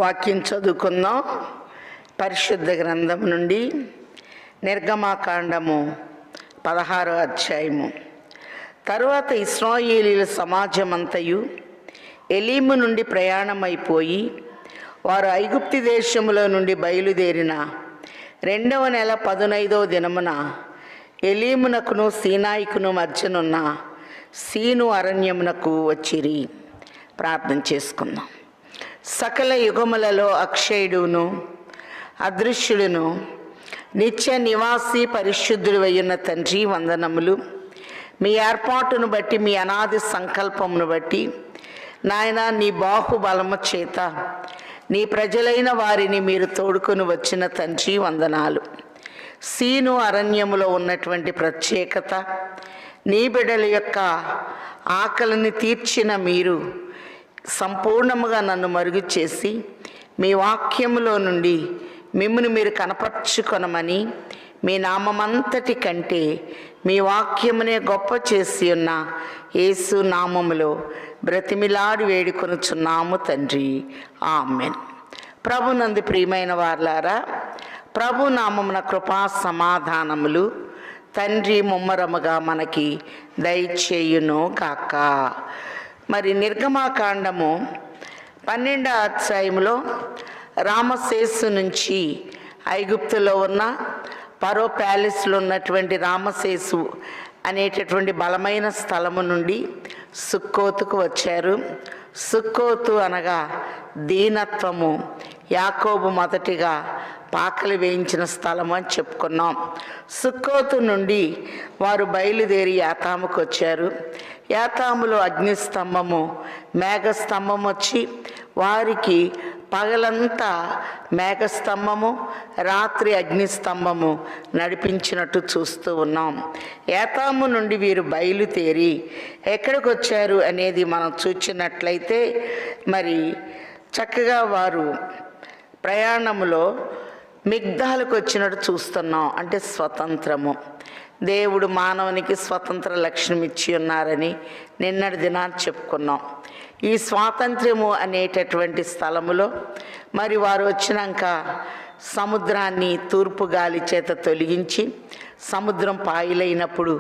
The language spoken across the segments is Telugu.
వాక్యం చదువుకుందాం. పరిశుద్ధ గ్రంథం నుండి నిర్గమాకాండము 16వ అధ్యాయము. తరువాత ఇశ్రాయేలీయుల సమాజమంతయు ఎలీము నుండి ప్రయాణమైపోయి వారు ఐగుప్తు దేశములో నుండి బయలుదేరిన 2వ నెల 15వ దినమున ఎలీమునకును సీనాయికును మధ్యనున్న సీను అరణ్యమునకు వచ్చిరి. ప్రార్థన చేసుకుందాం. సకల యుగములలో అక్షయుడును అదృశ్యుడును నిత్య నివాసి పరిశుద్ధుడు అయ్యున్న తండ్రి, వందనములు. మీ ఏర్పాటును బట్టి, మీ అనాది సంకల్పమును బట్టి నాయన, నీ బాహుబలము చేత నీ ప్రజలైన వారిని మీరు తోడుకొని వచ్చిన తండ్రి, వందనాలు. సీను అరణ్యములో ఉన్నటువంటి ప్రత్యేకత, నీ బిడ్డల యొక్క ఆకలిని తీర్చిన మీరు సంపూర్ణముగా నన్ను మరుగు చేసి మీ వాక్యములో నుండి మిమ్మును మీరు కనపరుచుకొనమని, మీ నామమంతటి కంటే మీ వాక్యమునే గొప్ప చేసి ఉన్న యేసు నామములో బ్రతిమిలాడి వేడుకొనుచున్నాము తండ్రి, ఆమెన్. ప్రభునందు ప్రియమైన వారలారా, ప్రభు నామమున కృపా సమాధానములు తండ్రి ముమ్మరముగా మనకి దయచేయును గాక. మరి నిర్గమాకాండము 12వ అధ్యాయంలో రామసేసు నుంచి ఐగుప్తులో ఉన్న ఫరో ప్యాలెస్లో ఉన్నటువంటి రామసేసు అనేటటువంటి బలమైన స్థలము నుండి సుక్కోతుకు వచ్చారు. సుక్కోతు అనగా దీనత్వము. యాకోబు మొదటిగా పాకలు వేయించిన స్థలము అని చెప్పుకున్నాం. సుక్కోతు నుండి వారు బయలుదేరి యాతాముకు వచ్చారు. యాతాములో అగ్నిస్తంభము, మేఘస్తంభం వచ్చి వారికి పగలంతా మేఘస్తంభము, రాత్రి అగ్నిస్తంభము నడిపించినట్టు చూస్తూ ఉన్నాం. యాతాము నుండి వీరు బయలుదేరి ఎక్కడికి వచ్చారు అనేది మనం చూచినట్లయితే, మరి చక్కగా వారు ప్రయాణములో మిగ్దాలకు వచ్చినట్టు చూస్తున్నాం. అంటే స్వతంత్రము. దేవుడు మానవునికి స్వతంత్ర లక్షణం ఇచ్చి ఉన్నారని నిన్నటి దినాన్ని చెప్పుకున్నాం. ఈ స్వాతంత్ర్యము అనేటటువంటి స్థలములో మరి వారు వచ్చినాక సముద్రాన్ని తూర్పు గాలి చేత తొలగించి సముద్రం పాయలైనప్పుడు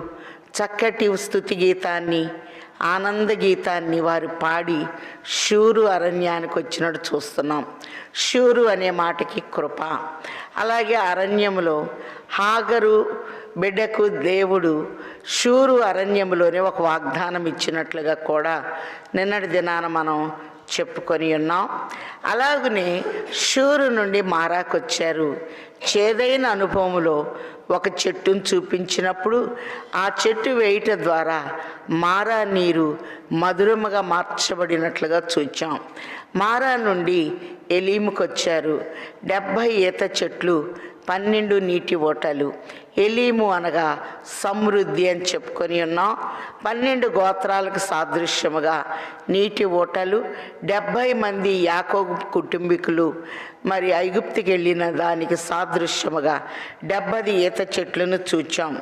చక్కటి స్తుతి గీతాన్ని, ఆనంద గీతాన్ని వారు పాడి షూరు అరణ్యానికి వచ్చినట్టు చూస్తున్నాం. షూరు అనే మాటకి కృప. అలాగే అరణ్యములో హాగరు బిడ్డకు దేవుడు షూరు అరణ్యములోనే ఒక వాగ్దానం ఇచ్చినట్లుగా కూడా నిన్నటి దినాన మనం చెప్పుకొని ఉన్నాం. అలాగనే షూరు నుండి మారాకు వచ్చారు. చేదైన అనుభవములో ఒక చెట్టును చూపించినప్పుడు ఆ చెట్టు వేయటం ద్వారా మారా నీరు మధురముగా మార్చబడినట్లుగా చూచాం. మారా నుండి ఎలీముకు వచ్చారు. 70 ఈత చెట్లు, 12 నీటి ఓటలు. ఎలీము అనగా సమృద్ధి అని చెప్పుకొని ఉన్నాం. 12 గోత్రాలకు సాదృశ్యముగా నీటి ఓటలు. 70 మంది యాకోబు కుటుంబీకులు మరి ఐగుప్తుకి వెళ్ళిన దానికి సాదృశ్యముగా 70 ఈత చెట్లను చూచాం.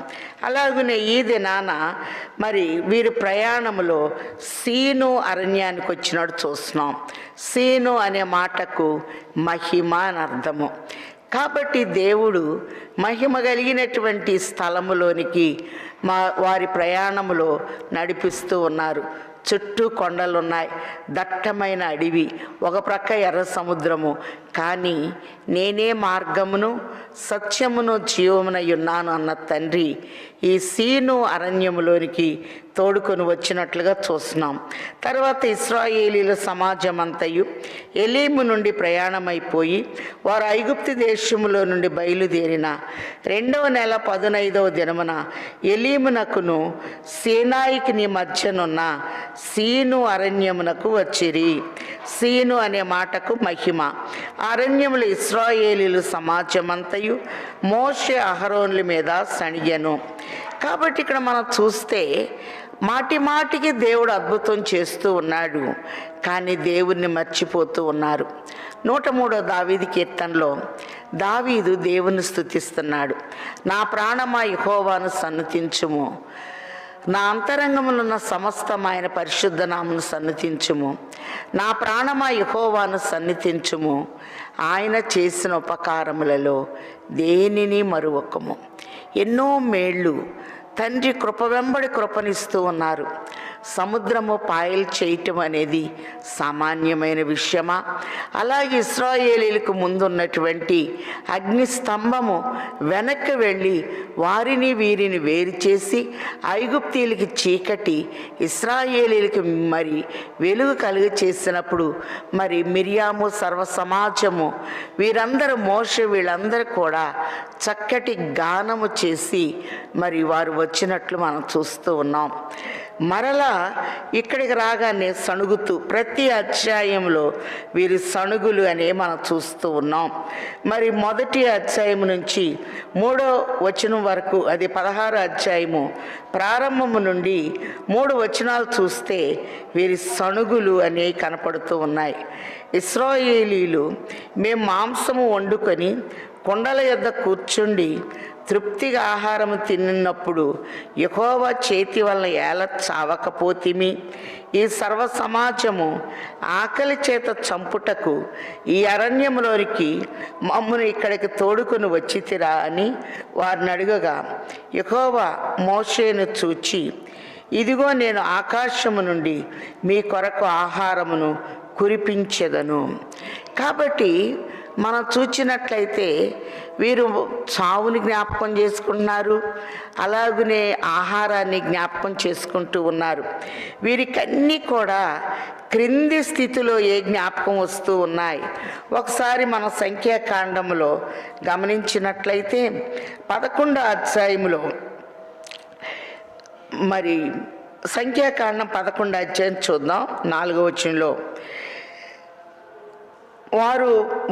అలాగనే ఈ దినాన మరి వీరు ప్రయాణములో సీను అరణ్యానికి వచ్చినట్టు చూస్తున్నాం. సీను అనే మాటకు మహిమ అని అర్థము. కాబట్టి దేవుడు మహిమ కలిగినటువంటి స్థలములోనికి వారి ప్రయాణములో నడిపిస్తూ ఉన్నారు. చుట్టూ కొండలున్నాయి, దట్టమైన అడవి, ఒక ప్రక్క ఎర్ర సముద్రము. కానీ నేనే మార్గమును సత్యమును జీవమునై ఉన్నాను అన్న తండ్రి ఈ సీను అరణ్యములోనికి తోడుకొని వచ్చినట్లుగా చూస్తున్నాం. తర్వాత ఇశ్రాయేలీల సమాజం అంతయు ఎలీము నుండి ప్రయాణమైపోయి వారు ఐగుప్తు దేశములో నుండి బయలుదేరిన 2వ నెల 15వ దినమున ఎలీమునకును సీనాయికి మధ్యనున్న సీను అరణ్యమునకు వచ్చిరి. సీను అనే మాటకు మహిమ. అరణ్యములు ఇశ్రాయేలీలు సమాజమంతయు మోషే అహరోనుల మీద సణిగెను. కాబట్టి ఇక్కడ మనం చూస్తే మాటి మాటికి దేవుడు అద్భుతం చేస్తూ ఉన్నాడు, కానీ దేవుణ్ణి మర్చిపోతూ ఉన్నారు. 103వ దావీదు కీర్తనలో దావీదు దేవుని స్తుతిస్తున్నాడు. నా ప్రాణమా యెహోవాను సన్నుతించుము, నా అంతరంగములున్న సమస్తం ఆయన పరిశుద్ధ నామమును సన్నిధించుము. నా ప్రాణమా యెహోవాను సన్నిధించుము. ఆయన చేసిన ఉపకారములలో దేనిని మరువకము. ఎన్నో మేళ్ళు తండ్రి కృప వెంబడి కృపనిస్తూ ఉన్నారు. సముద్రము పాయలు చేయటం అనేది సామాన్యమైన విషయమా? అలాగే ఇశ్రాయేలీలకు ముందున్నటువంటి అగ్ని స్తంభము వెనక్కి వెళ్ళి వారిని వీరిని వేరు చేసి ఐగుప్తీయులకి చీకటి, ఇశ్రాయేలీలకి మరి వెలుగు కలుగ చేసినప్పుడు మరి మిరియాము సర్వ సమాజము వీరందరూ మోషే వీళ్ళందరూ కూడా చక్కటి గానము చేసి మరి వారు వచ్చినట్లు మనం చూస్తూ ఉన్నాం. మరలా ఇక్కడికి రాగానే సణుగుతూ ప్రతి అధ్యాయంలో వీరి సణుగులు అనే మనం చూస్తూ ఉన్నాం. మరి మొదటి అధ్యాయం నుంచి 3వ వచనం వరకు, అది 16వ అధ్యాయము ప్రారంభము నుండి 3 వచనాలు చూస్తే వీరి సణుగులు అనేవి కనపడుతూ ఉన్నాయి. ఇశ్రాయేలీలు మేము మాంసము వండుకొని కొండల యొద్ద కూర్చుండి తృప్తిగా ఆహారము తిన్నప్పుడు యెహోవా చేతి వలన ఏల చావకపోతిమి. ఈ సర్వ సమాజము ఆకలి చేత చంపుటకు ఈ అరణ్యంలోనికి మమ్మను ఇక్కడికి తోడుకొని వచ్చితిరా అని వారిని అడుగగా యెహోవా మోషేను చూచి, ఇదిగో నేను ఆకాశము నుండి మీ కొరకు ఆహారమును కురిపించెదను. కాబట్టి మనం చూచినట్లయితే వీరు చావుని జ్ఞాపకం చేసుకుంటున్నారు, అలాగనే ఆహారాన్ని జ్ఞాపకం చేసుకుంటూ ఉన్నారు. వీరికన్నీ కూడా క్రింది స్థితిలో ఏ జ్ఞాపకం వస్తూ ఉన్నాయి. ఒకసారి మన సంఖ్యాకాండంలో గమనించినట్లయితే 11వ అధ్యాయంలో మరి సంఖ్యాకాండం 11వ అధ్యాయం చూద్దాం. 4వ వచనంలో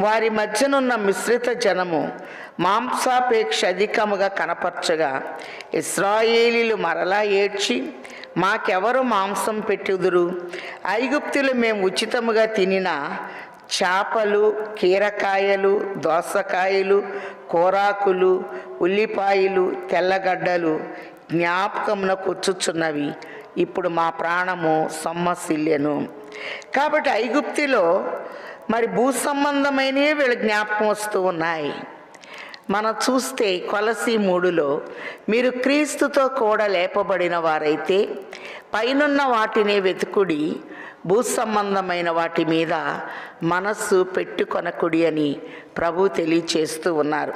వారి మధ్యనున్న మిశ్రిత జనము మాంసాపేక్ష అధికముగా కనపరచగా ఇశ్రాయేలీలు మరలా ఏడ్చి, మాకెవరు మాంసం పెట్టుదురు? ఐగుప్తులు మేము ఉచితముగా తినిన చేపలు, కీరకాయలు, దోసకాయలు, కూరాకులు, ఉల్లిపాయలు, తెల్లగడ్డలు జ్ఞాపకమునకు వచ్చుచున్నవి. ఇప్పుడు మా ప్రాణము సొమ్మసిల్లెను. కాబట్టి ఐగుప్తిలో మరి భూ సంబంధమైనవి వీళ్ళ జ్ఞాపకం వస్తూ ఉన్నాయి. మనం చూస్తే కొలసీ 3లో మీరు క్రీస్తుతో కూడా లేపబడిన వారైతే పైనున్న వాటిని వెతుకుడి, భూ సంబంధమైన వాటి మీద మనస్సు పెట్టుకొనకుడి అని ప్రభు తెలియచేస్తూ ఉన్నారు.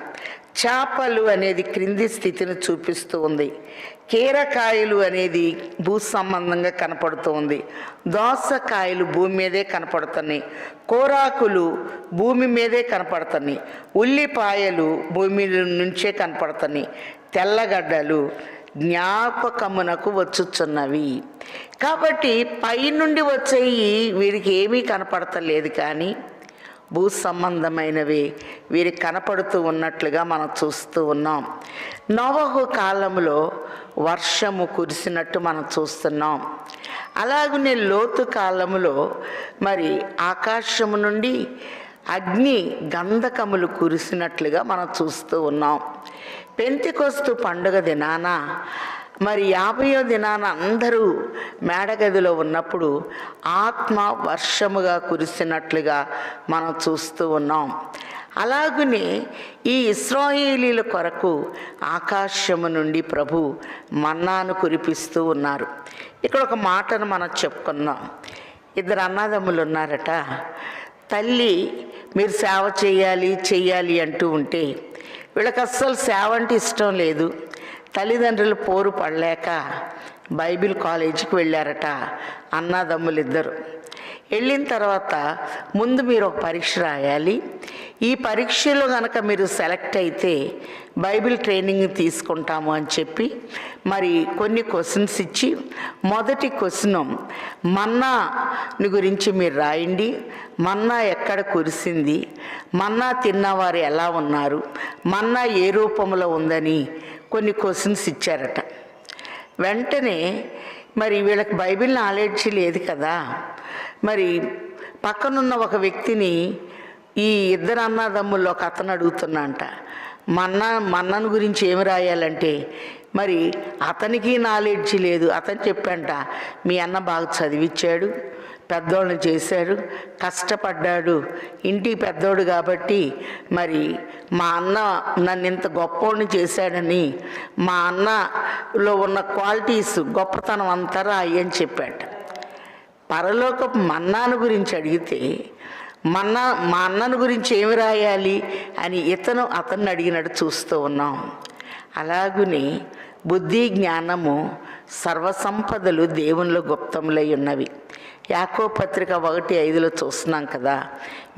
చేపలు అనేది క్రింది స్థితిని చూపిస్తూ ఉంది. కీరకాయలు అనేది భూ సంబంధంగా కనపడుతూ ఉంది. దోసకాయలు భూమి మీదే కనపడుతున్నాయి. కూరాకులు భూమి మీదే కనపడుతున్నాయి. ఉల్లిపాయలు భూమి నుంచే కనపడుతున్నాయి. తెల్లగడ్డలు జ్ఞాపకమునకు వచ్చుచున్నవి. కాబట్టి పైనుండి వచ్చేవి వీరికి ఏమీ కనపడతలేదు, కానీ భూ సంబంధమైనవి వీరికి కనపడుతూ ఉన్నట్లుగా మనం చూస్తూ ఉన్నాం. నోవహు కాలంలో వర్షము కురిసినట్టు మనం చూస్తున్నాం. అలాగనే లోతు కాలంలో మరి ఆకాశము నుండి అగ్ని గంధకములు కురిసినట్లుగా మనం చూస్తూ ఉన్నాం. పెంతెకొస్తు పండుగ దినాన మరి 50వ దినాన అందరూ మేడగదిలో ఉన్నప్పుడు ఆత్మ వర్షముగా కురిసినట్లుగా మనం చూస్తూ ఉన్నాం. అలాగనే ఈ ఇశ్రాయేలీల కొరకు ఆకాశము నుండి ప్రభు మన్నాను కురిపిస్తూ ఉన్నారు. ఇక్కడ ఒక మాటను మనం చెప్పుకున్నాం. 2 అన్నదమ్ములు ఉన్నారట. తల్లి మీరు సేవ చెయ్యాలి అంటూ ఉంటే వీళ్ళకి అస్సలు సేవ అంటే ఇష్టం లేదు. తల్లిదండ్రులు పోరు పడలేక బైబిల్ కాలేజీకి వెళ్ళారట అన్నదమ్ములు ఇద్దరు. వెళ్ళిన తర్వాత ముందు మీరు ఒక పరీక్ష రాయాలి, ఈ పరీక్షలో కనుక మీరు సెలెక్ట్ అయితే బైబిల్ ట్రైనింగ్ తీసుకుంటాము అని చెప్పి మరి కొన్ని క్వశ్చన్స్ ఇచ్చి, మొదటి క్వశ్చన్ మన్నాని గురించి మీరు రాయండి, మన్నా ఎక్కడ కురిసింది, మన్నా తిన్నవారు ఎలా ఉన్నారు, మన్నా ఏ రూపంలో ఉందని కొన్ని క్వశ్చన్స్ ఇచ్చారట. వెంటనే మరి వీళ్ళకి బైబిల్ నాలెడ్జ్ లేదు కదా, మరి పక్కనున్న ఒక వ్యక్తిని ఈ 2 అన్నదమ్ముల్లో ఒక అతను అడుగుతున్నా అంట, మన్నను గురించి ఏమి రాయాలంటే మరి అతనికి నాలెడ్జ్ లేదు. అతను చెప్పంట, మీ అన్న బాగా చదివించాడు, పెద్దోళ్ళని చేశాడు, కష్టపడ్డాడు, ఇంటికి పెద్దోడు కాబట్టి మరి మా అన్న నన్ను ఇంత గొప్పోడిని చేశాడని మా అన్నలో ఉన్న క్వాలిటీస్ గొప్పతనం అంతరా అయ్యని చెప్పాడు. పరలోకపు మన్నాను గురించి అడిగితే మా అన్నను గురించి ఏమి రాయాలి అని అతన్ని అడిగినట్టు చూస్తూ ఉన్నాం. అలాగుని బుద్ధి జ్ఞానము సర్వసంపదలు దేవునిలో గుప్తములై ఉన్నవి. యాకోబు పత్రిక 1:5 చూస్తున్నాం కదా,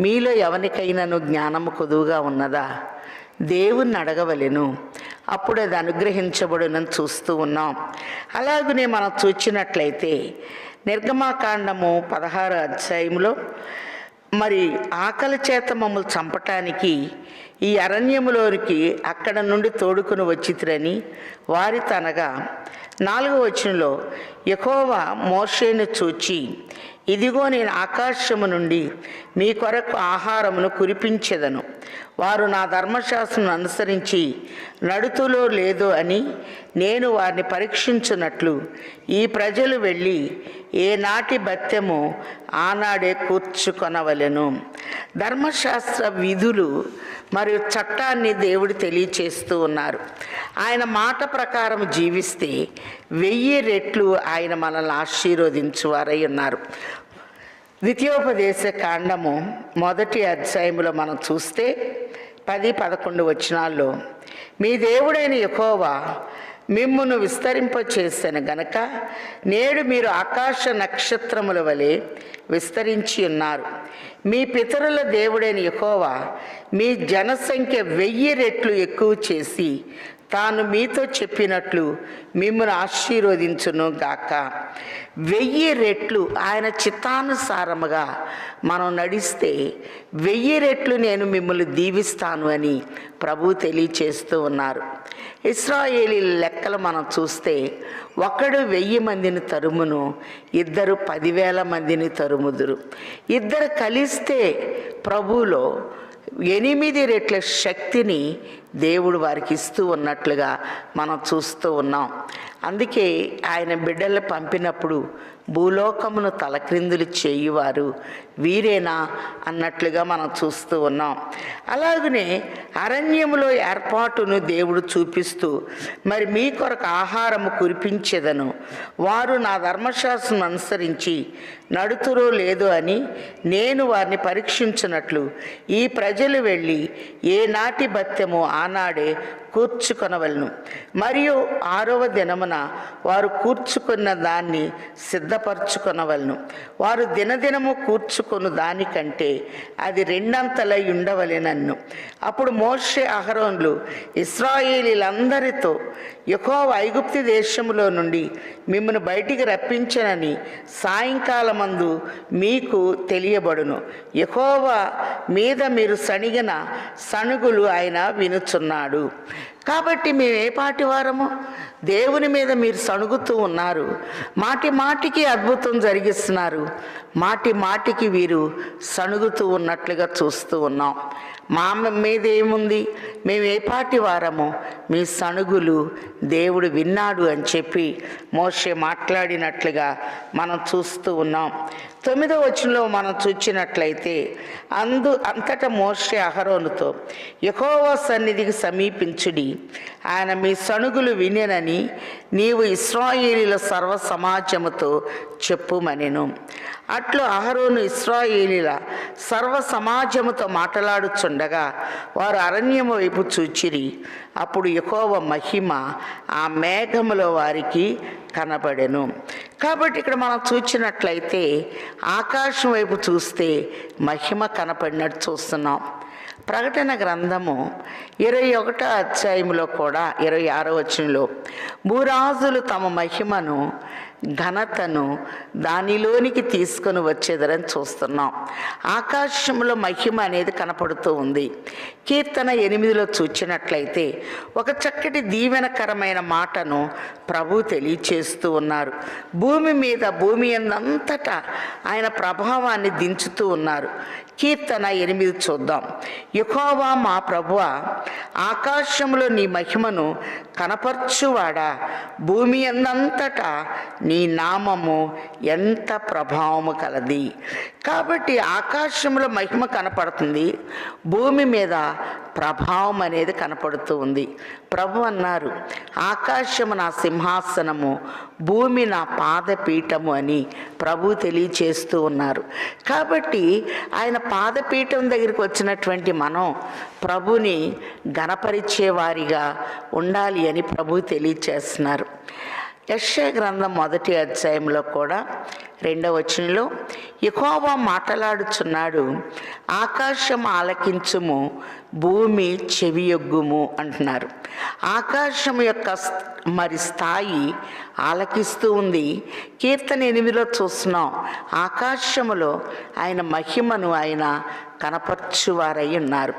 మీలో ఎవరికైనాను జ్ఞానము కొదువుగా ఉన్నదా, దేవుణ్ణి అడగవలెను, అప్పుడు అది అనుగ్రహించబడునని చూస్తూ ఉన్నాం. అలాగనే మనం చూచినట్లయితే నిర్గమాకాండము 16వ అధ్యాయంలో మరి ఆకలి చేత మమ్మల్ని చంపటానికి ఈ అరణ్యములోనికి అక్కడ నుండి తోడుకుని వచ్చితిరని వారితో అనగా 4వ వచనంలో యెహోవా మోషేను చూచి, ఇదిగో నేను ఆకాశము నుండి మీ కొరకు ఆహారమును కురిపించెదను, వారు నా ధర్మశాస్త్రం అనుసరించి నడుతులో లేదో అని నేను వారిని పరీక్షించున్నట్లు ఈ ప్రజలు వెళ్ళి ఏ నాటి భత్యము ఆనాడే కూర్చుకొనవలెను. ధర్మశాస్త్ర విధులు మరియు చట్టాన్ని దేవుడు తెలియచేస్తూ ఉన్నారు. ఆయన మాట ప్రకారం జీవిస్తే 1000 రెట్లు ఆయన మనల్ని ఆశీర్వదించువారై ఉన్నారు. ద్వితీయోపదేశ కాండము 1వ అధ్యాయంలో మనం చూస్తే 10-11 వచనాల్లో, మీ దేవుడైన యెహోవా మిమ్మును విస్తరింపచేసెను గనక నేడు మీరు ఆకాశ నక్షత్రముల వలె విస్తరించి ఉన్నారు. మీ పితరుల దేవుడైన యెహోవా మీ జనసంఖ్య 1000 రెట్లు ఎక్కువ చేసి తాను మీతో చెప్పినట్లు మిమ్మల్ని ఆశీర్వదించును గాక. 1000 రెట్లు ఆయన చిత్తానుసారముగా మనం నడిస్తే 1000 రెట్లు నేను మిమ్మల్ని దీవిస్తాను అని ప్రభు తెలియచేస్తూ ఉన్నారు. ఇశ్రాయేలీల లెక్కలు మనం చూస్తే ఒకడు 1000 మందిని తరుమును, ఇద్దరు 10,000 మందిని తరుముదురు. ఇద్దరు కలిస్తే ప్రభువులో 8 రెట్ల శక్తిని దేవుడు వారికి ఇస్తూ ఉన్నట్లుగా మనం చూస్తూ ఉన్నాం. అందుకే ఆయన బిడ్డలు పంపినప్పుడు భూలోకమును తలక్రిందులు చేయువారు వీరేనా అన్నట్లుగా మనం చూస్తూ ఉన్నాం. అలాగనే అరణ్యములో ఏర్పాటును దేవుడు చూపిస్తూ, మరి మీ కొరకు ఆహారము కురిపించెదను, వారు నా ధర్మశాస్త్రం అనుసరించి నడుతురో లేదో అని నేను వారిని పరీక్షించినట్లు ఈ ప్రజలు వెళ్ళి ఏ నాటి భత్యము ఆనాడే కూర్చుకొనవలను, మరియు 6వ దినమున వారు కూర్చుకున్న దాన్ని సిద్ధపరచుకొనవలను. వారు దినదినము కూర్చుకొను దానికంటే అది 2 అంతలై ఉండవలెనన్ను. అప్పుడు మోషే అహరోన్లు ఇశ్రాయేలీలందరితో, యెహోవా ఐగుప్తు దేశములో నుండి మిమ్మల్ని బయటికి రప్పించనని సాయంకాలమందు మీకు తెలియబడును. యెహోవా మీద మీరు సణిగిన సణుగులు ఆయన వినుచున్నాడు. కాబట్టి మేము ఏ పాటి వారము? దేవుని మీద మీరు సణుగుతూ ఉన్నారు, మాటి మాటికి అద్భుతం జరిగిస్తున్నారు, మాటి మాటికి వీరు సణుగుతూ ఉన్నట్లుగా చూస్తూ ఉన్నాం. మా మీద ఏముంది? మేము ఏ పాటి వారము? మీ సణుగులు దేవుడు విన్నాడు అని చెప్పి మోషే మాట్లాడినట్లుగా మనం చూస్తూ ఉన్నాం. 9వ వచనంలో మనం చూచినట్లయితే, అంతటా మోషే అహరోనుతో, యెహోవా సన్నిధికి సమీపించుడి, ఆయన మీ సణుగులు వినెనని నీవు ఇశ్రాయేలీల సర్వ సమాజముతో చెప్పుమనెను. అట్లు అహరోను ఇశ్రాయేలీల సర్వ సమాజముతో మాట్లాడుచుండగా వారు అరణ్యము వైపు చూచిరి. అప్పుడు యెహోవా మహిమ ఆ మేఘములో వారికి కనబడెను. కాబట్టి ఇక్కడ మనం చూచినట్లయితే ఆకాశం వైపు చూస్తే మహిమ కనపడినట్టు చూస్తున్నాం. ప్రకటన గ్రంథము 21వ అధ్యాయంలో కూడా 26వ వచనంలో భూరాజులు తమ మహిమను ఘనతను దానిలోనికి తీసుకొని వచ్చేదరని చూస్తున్నాం. ఆకాశంలో మహిమ అనేది కనపడుతూ ఉంది. కీర్తన 8లో చూచినట్లయితే ఒక చక్కటి దీవెనకరమైన మాటను ప్రభు తెలియచేస్తూ ఉన్నారు. భూమి అంతటా ఆయన ప్రభావాన్ని దించుతూ ఉన్నారు. కీర్తన 8 చూద్దాం. యెహోవా మా ప్రభువా, ఆకాశంలో నీ మహిమను కనపరచువాడా, భూమి అందంతటా నీ నామము ఎంత ప్రభావము కలది. కాబట్టి ఆకాశంలో మహిమ కనపడుతుంది, భూమి మీద ప్రభావం అనేది కనపడుతూ ఉంది. ప్రభు అన్నారు, ఆకాశము నా సింహాసనము, భూమి నా పాదపీఠము అని ప్రభు తెలియచేస్తూ ఉన్నారు. కాబట్టి ఆయన పాదపీఠం దగ్గరికి వచ్చినటువంటి మనం ప్రభుని గణపరిచేవారిగా ఉండాలి అని ప్రభు తెలియచేస్తున్నారు. యెషయా గ్రంథం 1వ అధ్యాయంలో కూడా 2వ వచనంలో యెహోవా మాటలాడుచున్నాడు, ఆకాశం ఆలకించుము, భూమి చెవియొగ్గుము అంటున్నారు. ఆకాశం యొక్క మరి స్థాయి ఆలకిస్తూ ఉంది. కీర్తన 8లో చూస్తున్నాం, ఆకాశములో ఆయన మహిమను ఆయన కనపరచువారై ఉన్నారు.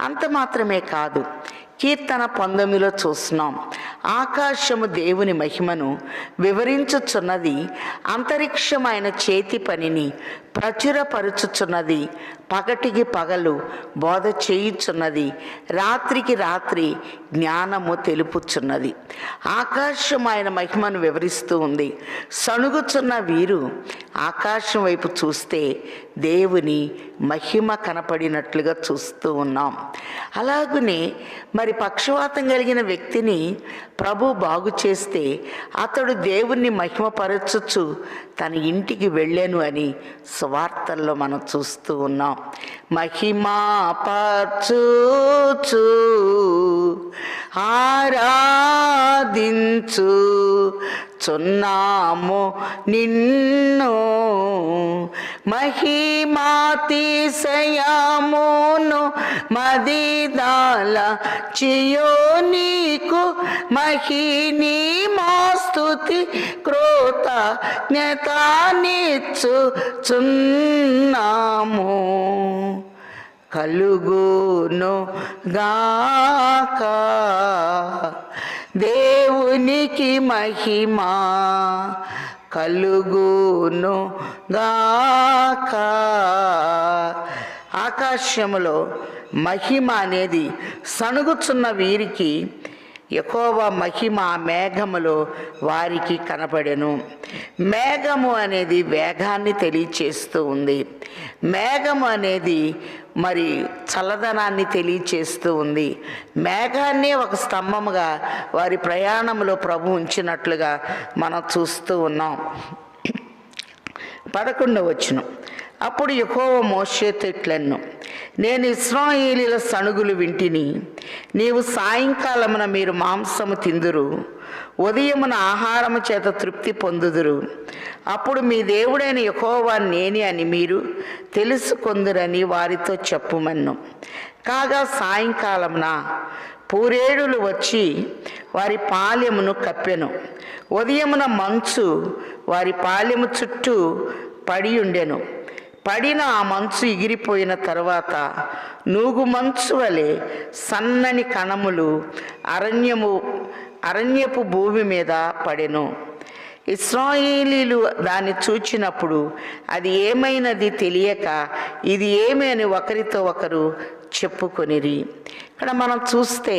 అంత మాత్రమే కాదు, కీర్తన 19లో చూస్తున్నాం, ఆకాశము దేవుని మహిమను వివరించుచున్నది, అంతరిక్షం ఆయన చేతి పనిని ప్రచురపరుచుచున్నది, పగటికి పగలు బోధ చేయుచున్నది, రాత్రికి రాత్రి జ్ఞానము తెలుపుచున్నది. ఆకాశం ఆయన మహిమను వివరిస్తూ ఉంది. సణుగుచున్న వీరు ఆకాశం వైపు చూస్తే దేవుని మహిమ కనపడినట్లుగా చూస్తూ ఉన్నాం. అలాగనే మరి పక్షవాతం కలిగిన వ్యక్తిని ప్రభు బాగు చేస్తే అతడు దేవుణ్ణి మహిమపరచుచు తన ఇంటికి వెళ్ళాను అని సువార్తల్లో మనం చూస్తూ ఉన్నాం. మహిమాపరచుచు ఆరాధించు చున్నాము నిన్ను, మహిమాతిశయమును మదిదాల చియోనీకు, మహిని మాస్తుతి కృతజ్ఞతానిచ్చు చున్నాము. కలుగును గాక దేవునికి మహిమ, కలుగును గాక. ఆకాశములో మహిమ అనేది సణుగుచున్న వీరికి యెహోవా మహిమ మేఘములో వారికి కనపడెను. మేఘము అనేది వేగాన్ని తెలియచేస్తూ ఉంది. మేఘము అనేది మరి చల్లదనాన్ని తెలియచేస్తూ ఉంది. మేఘాన్నే ఒక స్తంభముగా వారి ప్రయాణంలో ప్రభు ఉంచినట్లుగా మనం చూస్తూ ఉన్నాం. 11వ వచనం, అప్పుడు యెహోవా మోషేతో ఇట్లెను, నేను ఇశ్రాయేలీయుల సణుగులు వింటిని. నీవు సాయంకాలమున మీరు మాంసము తిందురు, ఉదయమున ఆహారము చేత తృప్తి పొందుదురు. అప్పుడు మీ దేవుడైన యెహోవా నేనే అని మీరు తెలుసుకొందురని వారితో చెప్పుమన్ను. కాగా సాయంకాలమున పూరేడులు వచ్చి వారి పాలెమును కప్పెను. ఉదయమున మంచు వారి పాలెము చుట్టూ పడి ఉండెను. పడిన ఆ మంచు ఎగిరిపోయిన తరువాత నూగు మంచు వలె సన్నని కణములు అరణ్యపు భూమి మీద పడెను. ఇశ్రాయేలీయులు దాన్ని చూచినప్పుడు అది ఏమైనది తెలియక ఇది ఏమి అని ఒకరితో ఒకరు చెప్పుకొనిరి. ఇక్కడ మనం చూస్తే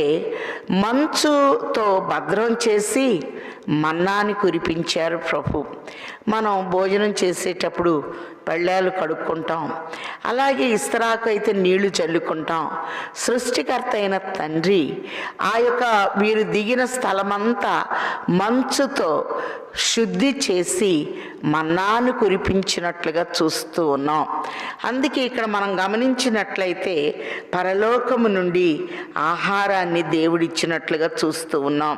మంచుతో భద్రం చేసి మన్నాని కురిపించారు ప్రభు. మనం భోజనం చేసేటప్పుడు పళ్ళాలు కడుక్కుంటాం, అలాగే ఇస్తరాకు అయితే నీళ్లు చల్లుకుంటాం. సృష్టికర్త అయిన తండ్రి ఆ యొక్క వీరు దిగిన స్థలమంతా మంచుతో శుద్ధి చేసి మన్నాను కురిపించినట్లుగా చూస్తూ ఉన్నాం. అందుకే ఇక్కడ మనం గమనించినట్లయితే పరలోకము నుండి ఆహారాన్ని దేవుడిచ్చినట్లుగా చూస్తూ ఉన్నాం.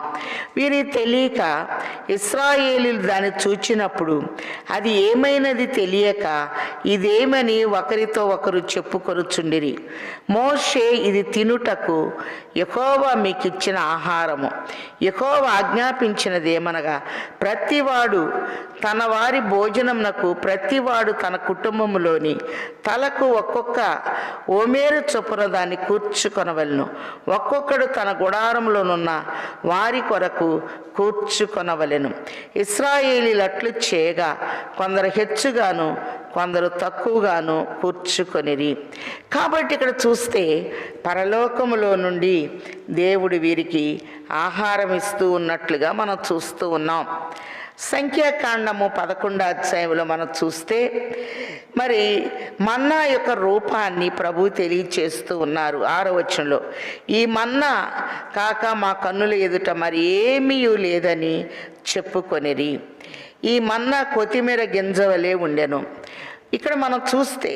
వీరి తెలియక ఇశ్రాయేలీయులు దాన్ని చూచినప్పుడు అది ఏమైనది తెలియక ఇదేమని ఒకరితో ఒకరు చెప్పుకొనుచుండిరి. మోషే, ఇది తినుటకు యెహోవా మీకు ఇచ్చిన ఆహారము. యెహోవా ఆజ్ఞాపించినదేమనగా ప్రతివాడు తన వారి భోజనమునకు ప్రతివాడు తన కుటుంబములోని తలకు ఒక్కొక్క ఓమేరు చొప్పున చొప్పున దాన్ని కూర్చుకొనవలెను. ఒక్కొక్కడు తన గుడారంలోనున్న వారి కొరకు కూర్చుకొనవలెను. ఇశ్రాయేలీయులు అట్లు చేయగా కొందరు హెచ్చుగాను కొందరు తక్కువగాను కూర్చుకొనిరి. కాబట్టి ఇక్కడ చూస్తే పరలోకములో నుండి దేవుడు వీరికి ఆహారం ఇస్తూ ఉన్నట్లుగా మనం చూస్తూ ఉన్నాం. సంఖ్యాకాండము 11వ అధ్యాయంలో మనం చూస్తే మరి మన్నా యొక్క రూపాన్ని ప్రభు తెలియచేస్తూ ఉన్నారు. 6వ వచనంలో, ఈ మన్నా కాక మా కన్నుల ఎదుట మరి ఏమీ లేదని చెప్పుకొనిరి. ఈ మన్నా కొత్తిమీర గింజ వలె ఉండెను. ఇక్కడ మనం చూస్తే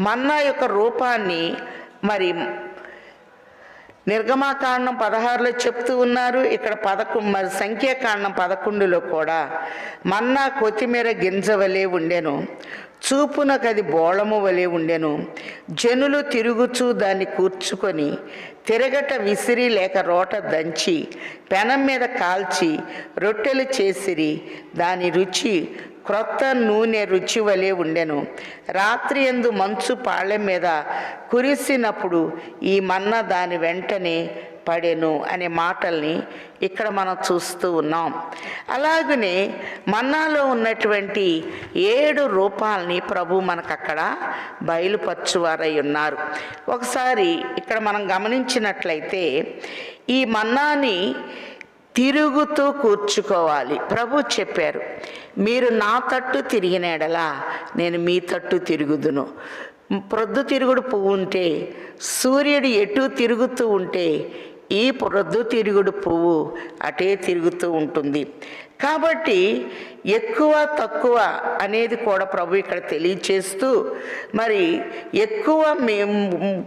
మన్నా యొక్క రూపాన్ని మరి నిర్గమాకాండం 16లో చెప్తూ ఉన్నారు. ఇక్కడ మరి సంఖ్యాకాండం 11లో కూడా మన్నా కొత్తిమీర గింజ వలె ఉండెను, చూపునకది బోళము వలె ఉండెను. జనులు తిరుగుచూ దాన్ని కూర్చుకొని తిరగట విసిరి లేక రోట దంచి పెనం మీద కాల్చి రొట్టెలు చేసిరి. దాని రుచి క్రొత్త నూనె రుచి వలె ఉండెను. రాత్రి యందు మంచు పాళ్ళెం మీద కురిసినప్పుడు ఈ మన్న దాని వెంటనే పడెను అనే మాటల్ని ఇక్కడ మనం చూస్తూ ఉన్నాం. అలాగనే మన్నాలో ఉన్నటువంటి 7 రూపాలని ప్రభు మనకు అక్కడ బయలుపరచువారై ఉన్నారు. ఒకసారి ఇక్కడ మనం గమనించినట్లయితే ఈ మన్నాని తిరుగుతూ కూర్చుకోవాలి. ప్రభు చెప్పారు, మీరు నా తట్టు తిరిగిన ఎడలా నేను మీ తట్టు తిరుగుదును. ప్రొద్దు తిరుగుడు పువ్వు ఉంటే సూర్యుడు ఎటు తిరుగుతూ ఉంటే ఈ ప్రొద్దు తిరుగుడు పువ్వు అటే తిరుగుతూ ఉంటుంది. కాబట్టి ఎక్కువ తక్కువ అనేది కూడా ప్రభు ఇక్కడ తెలియచేస్తూ, మరి ఎక్కువ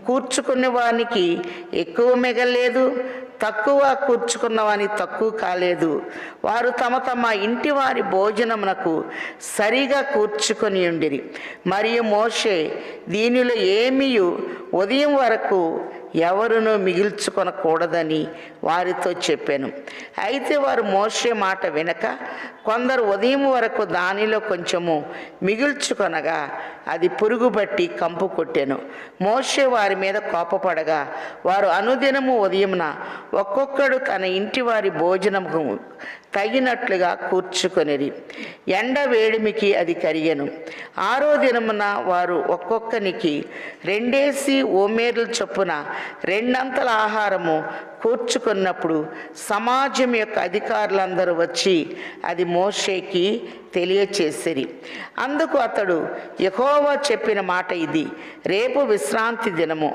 కూర్చుకునే వానికి ఎక్కువ మిగలేదు, తక్కువ కూర్చుకున్న వానికి తక్కువ కాలేదు. వారు తమ తమ ఇంటి వారి భోజనమునకు సరిగా కూర్చుకొని ఉండిరి. మరియు మోషే దీనిలో ఏమీ ఉదయం వరకు ఎవరునూ మిగిల్చుకొనకూడదని వారితో చెప్పాను. అయితే వారు మోషే మాట వినక కొందరు ఉదయం వరకు దానిలో కొంచెము మిగిల్చుకొనగా అది పురుగుబట్టి కంపు కొట్టెను. మోషే వారి మీద కోపపడగా వారు అనుదినము ఉదయమున ఒక్కొక్కడు తన ఇంటి వారి భోజనము తగినట్లుగా కూర్చుకొనిరి. ఎండ వేడిమికి అది కరిగెను. 6వ దినమున వారు ఒక్కొక్కనికి 2 ఓమేర్ల చొప్పున 2 ఆహారము కూర్చుకున్నప్పుడు సమాజం యొక్క అధికారులందరూ వచ్చి అది మోషేకి తెలియచేసిరి. అందుకు అతడు, యెహోవా చెప్పిన మాట ఇది, రేపు విశ్రాంతి దినము,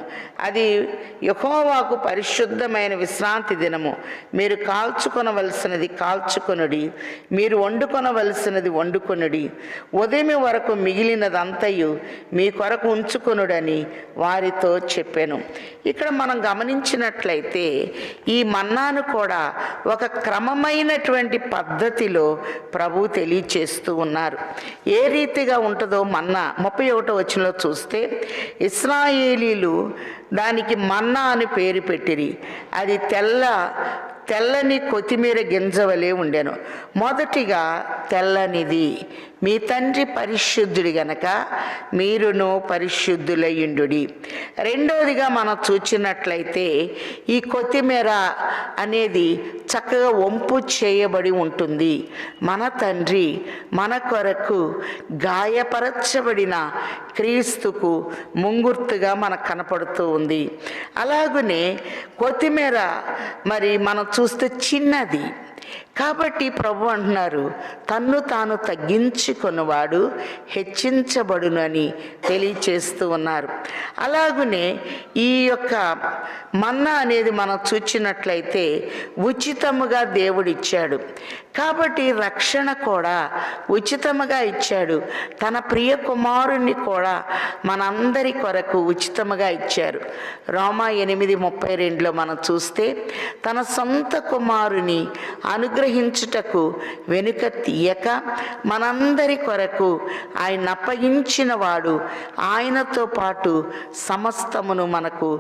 అది యెహోవాకు పరిశుద్ధమైన విశ్రాంతి దినము. మీరు కాల్చుకొనవలసినది కాల్చుకొనుడి, మీరు వండుకొనవలసినది వండుకొనుడి. ఉదయం వరకు మిగిలినదంతయు మీ కొరకు ఉంచుకొనుడని వారితో చెప్పాను. ఇక్కడ మనం గమనించినట్లయితే ఈ మన్నాను కూడా ఒక క్రమమైనటువంటి పద్ధతిలో ప్రభు తెలియచేస్తూ ఉన్నారు. ఏ రీతిగా ఉంటుందో మన్నా 31వ వచనంలో చూస్తే, ఇశ్రాయేలీలు దానికి మన్నా అని పేరు పెట్టిరి. అది తెల్లని కొత్తిమీర గింజ వలె ఉండెను. మొదటిగా తెల్లనిది, మీ తండ్రి పరిశుద్ధుడి గనక మీరును పరిశుద్ధులయ్యుండుడి. రెండవదిగా మనం చూచినట్లయితే ఈ కొత్తిమీర అనేది చక్కగా వంపు చేయబడి ఉంటుంది. మన తండ్రి మన కొరకు గాయపరచబడిన క్రీస్తుకు ముంగుర్తుగా మనకు కనపడుతూ ఉంది. అలాగనే కొత్తిమీర మరి మనం చూస్తే చిన్నది. కాబట్టి ప్రభు అంటున్నారు, తన్ను తాను తగ్గించుకున్నవాడు హెచ్చించబడును అని తెలియచేస్తూ ఉన్నారు. అలాగనే ఈ యొక్క మన్నా అనేది మనం చూచినట్లయితే ఉచితముగా దేవుడిచ్చాడు. కాబట్టి రక్షణ కూడా ఉచితముగా ఇచ్చాడు. తన ప్రియ కుమారుణ్ణి కూడా మనందరి కొరకు ఉచితముగా ఇచ్చారు. రోమా 8:32లో మనం చూస్తే, తన సొంత కుమారుని అనుగ్రహించుటకు వెనుక తీయక మనందరి కొరకు ఆయన అప్పగించిన వాడు ఆయనతో పాటు సమస్తమును మనకు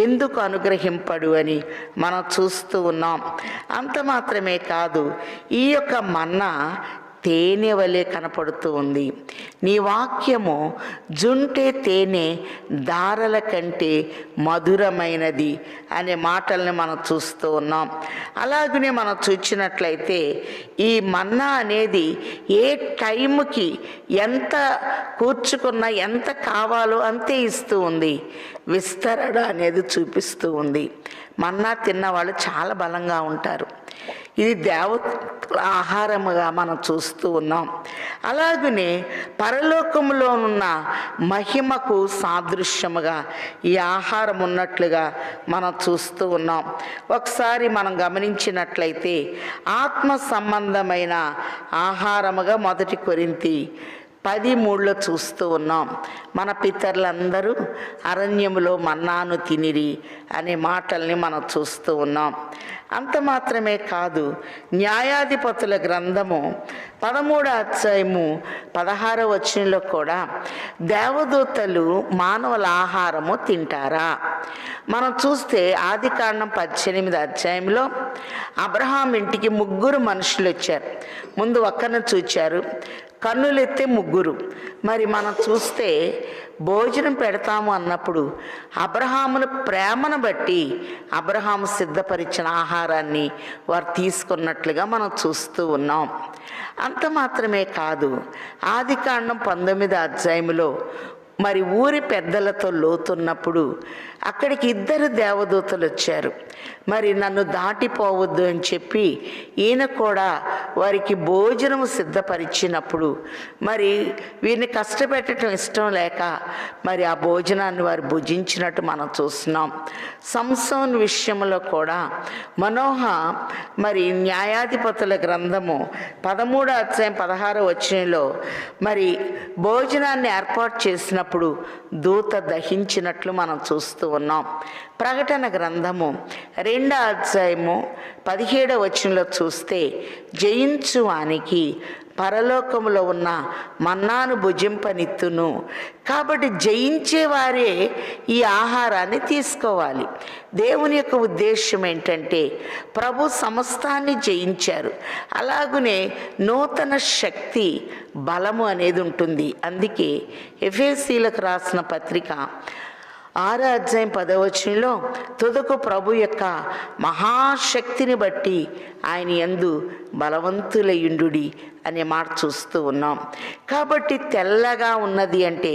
ఎందుకు అనుగ్రహింపడు అని మనం చూస్తూ ఉన్నాం. అంత మాత్రమే కాదు, ఈ యొక్క మన్నా తేనె వలె కనపడుతూ ఉంది. నీ వాక్యము జుంటే తేనె దారల కంటే మధురమైనది అనే మాటల్ని మనం చూస్తూ ఉన్నాం. అలాగనే మనం చూసినట్లయితే ఈ మన్నా అనేది ఏ టైంకి ఎంత కూర్చుకున్నా ఎంత కావాలో అంతే ఇస్తూ ఉంది. విస్తరణ అనేది చూపిస్తూ ఉంది. మన్నా తిన్న వాళ్ళు చాలా బలంగా ఉంటారు. ఇది దేవతల ఆహారముగా మనం చూస్తూ ఉన్నాం. అలాగనే పరలోకములో ఉన్న మహిమకు సాదృశ్యముగా ఈ ఆహారం ఉన్నట్లుగా మనం చూస్తూ ఉన్నాం. ఒకసారి మనం గమనించినట్లయితే ఆత్మ సంబంధమైన ఆహారముగా 1 కొరింథీ 10:3 చూస్తూ ఉన్నాం. మన పితరులందరూ అరణ్యములో మన్నాను తినిరి అనే మాటల్ని మనం చూస్తూ ఉన్నాం. అంత మాత్రమే కాదు, న్యాయాధిపతుల గ్రంథము 13వ అధ్యాయము 16వ వచనంలో కూడా దేవదూతలు మానవుల ఆహారము తింటారా? మనం చూస్తే ఆదికాండం 18వ అధ్యాయంలో అబ్రహాం ఇంటికి 3 మనుషులు వచ్చారు. ముందు ఒక్కరిని చూచారు, కన్నులెత్తే 3. మరి మనం చూస్తే భోజనం పెడతాము అన్నప్పుడు అబ్రహామును ప్రేమను బట్టి అబ్రహాము సిద్ధపరిచిన ఆహారాన్ని వారు తీసుకున్నట్లుగా మనం చూస్తూ ఉన్నాం. అంత మాత్రమే కాదు, ఆదికాండం 19వ అధ్యాయంలో మరి ఊరి పెద్దలతో లోతున్నప్పుడు అక్కడికి 2 దేవదూతలు వచ్చారు. మరి నన్ను దాటిపోవద్దు అని చెప్పి ఈయన కూడా వారికి భోజనము సిద్ధపరిచినప్పుడు మరి వీరిని కష్టపెట్టడం ఇష్టం లేక మరి ఆ భోజనాన్ని వారు భుజించినట్టు మనం చూస్తున్నాం. సంసోన్ విషయంలో కూడా మనోహ మరి న్యాయాధిపతుల గ్రంథము 13వ అధ్యాయం 16వ వచనంలో మరి భోజనాన్ని ఏర్పాటు చేసినప్పుడు దూత దహించినట్లు మనం చూస్తూ ఉన్నాం. ప్రకటన గ్రంథము 2వ అధ్యాయము 17వ వచనంలో చూస్తే జయించువానికి పరలోకములో ఉన్న మన్నాను భుజింపనిత్తును. కాబట్టి జయించేవారే ఈ ఆహారాన్ని తీసుకోవాలి. దేవుని యొక్క ఉద్దేశం ఏంటంటే ప్రభు సమస్తాన్ని జయించారు. అలాగనే నూతన శక్తి బలము అనేది ఉంటుంది. అందుకే ఎఫెసీయులకు రాసిన పత్రిక 6వ అధ్యాయం 10వ వచనంలో తుదకు ప్రభు యొక్క మహాశక్తిని బట్టి ఆయన యందు బలవంతులయుండుడి అనే మాట చూస్తూ ఉన్నాం. కాబట్టి తెల్లగా ఉన్నది అంటే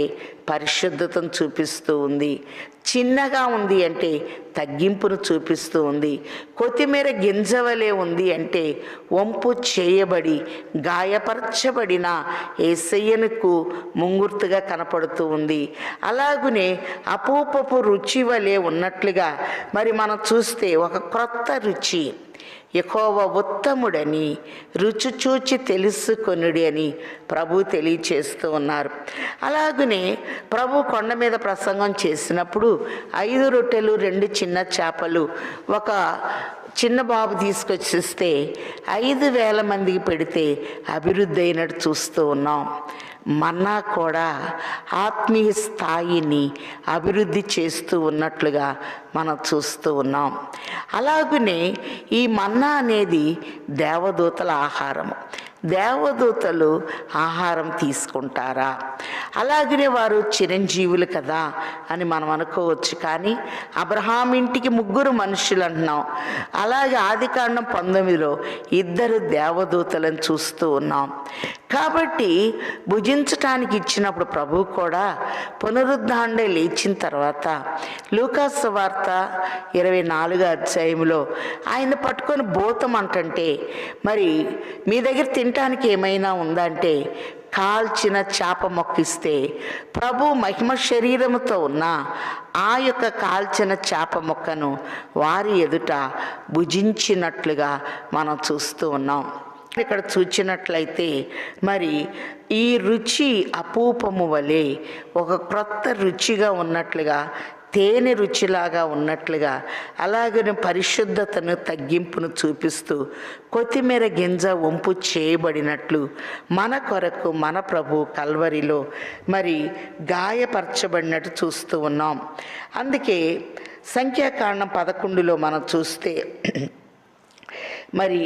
పరిశుద్ధతను చూపిస్తూ ఉంది. చిన్నగా ఉంది అంటే తగ్గింపును చూపిస్తూ ఉంది. కొత్తిమీర గింజవలే ఉంది అంటే వంపు చేయబడి గాయపరచబడిన యేసయ్యకు ముంగుర్తుగా కనపడుతూ ఉంది. అలాగునే అపూపపు రుచి వలె ఉన్నట్లుగా మరి మనం చూస్తే ఒక క్రొత్త రుచి, యెహోవా ఉత్తముడని రుచి చూచి తెలుసుకొనుడి అని ప్రభు తెలియచేస్తూ ఉన్నారు. అలాగనే ప్రభు కొండ మీద ప్రసంగం చేసినప్పుడు 5 రొట్టెలు 2 చిన్న చేపలు ఒక చిన్న బాబు తీసుకొచ్చిస్తే 5,000 మందికి పెడితే అభివృద్ధి అయినట్టు చూస్తూ ఉన్నాం. మన్నా కూడా ఆత్మీయ స్థాయిని అభివృద్ధి చేస్తూ ఉన్నట్లుగా మనం చూస్తూ ఉన్నాం. అలాగనే ఈ మన్నా అనేది దేవదూతల ఆహారం. దేవదూతలు ఆహారం తీసుకుంటారా? అలాగనే వారు చిరంజీవులు కదా అని మనం అనుకోవచ్చు. కానీ అబ్రహాం ఇంటికి 3 మనుషులు అంటున్నాం. అలాగే ఆదికాండం 19లో 2 దేవదూతలను చూస్తూ ఉన్నాం. కాబట్టి భుజించటానికి ఇచ్చినప్పుడు ప్రభు కూడా పునరుద్ధాండే లేచిన తర్వాత లూకాసు వార్త 24వ అధ్యాయంలో ఆయన పట్టుకొని భూతం అంటంటే మరి మీ దగ్గర తినటానికి ఏమైనా ఉందంటే కాల్చిన చేప మొక్కిస్తే ప్రభు మహిమ శరీరముతో ఉన్న ఆ యొక్క కాల్చిన చేప మొక్కను వారి ఎదుట భుజించినట్లుగా మనం చూస్తూ ఉన్నాం. ఇక్కడ చూచినట్లయితే మరి ఈ రుచి అపూపము వలె ఒక క్రొత్త రుచిగా ఉన్నట్లుగా, తేనె రుచిలాగా ఉన్నట్లుగా, అలాగనే పరిశుద్ధతను తగ్గింపును చూపిస్తూ కొత్తిమీర గింజ వంపు చేయబడినట్లు మన కొరకు మన ప్రభు కల్వరిలో మరి గాయపరచబడినట్టు చూస్తూ ఉన్నాం. అందుకే సంఖ్యాకాండం 11లో మనం చూస్తే మరి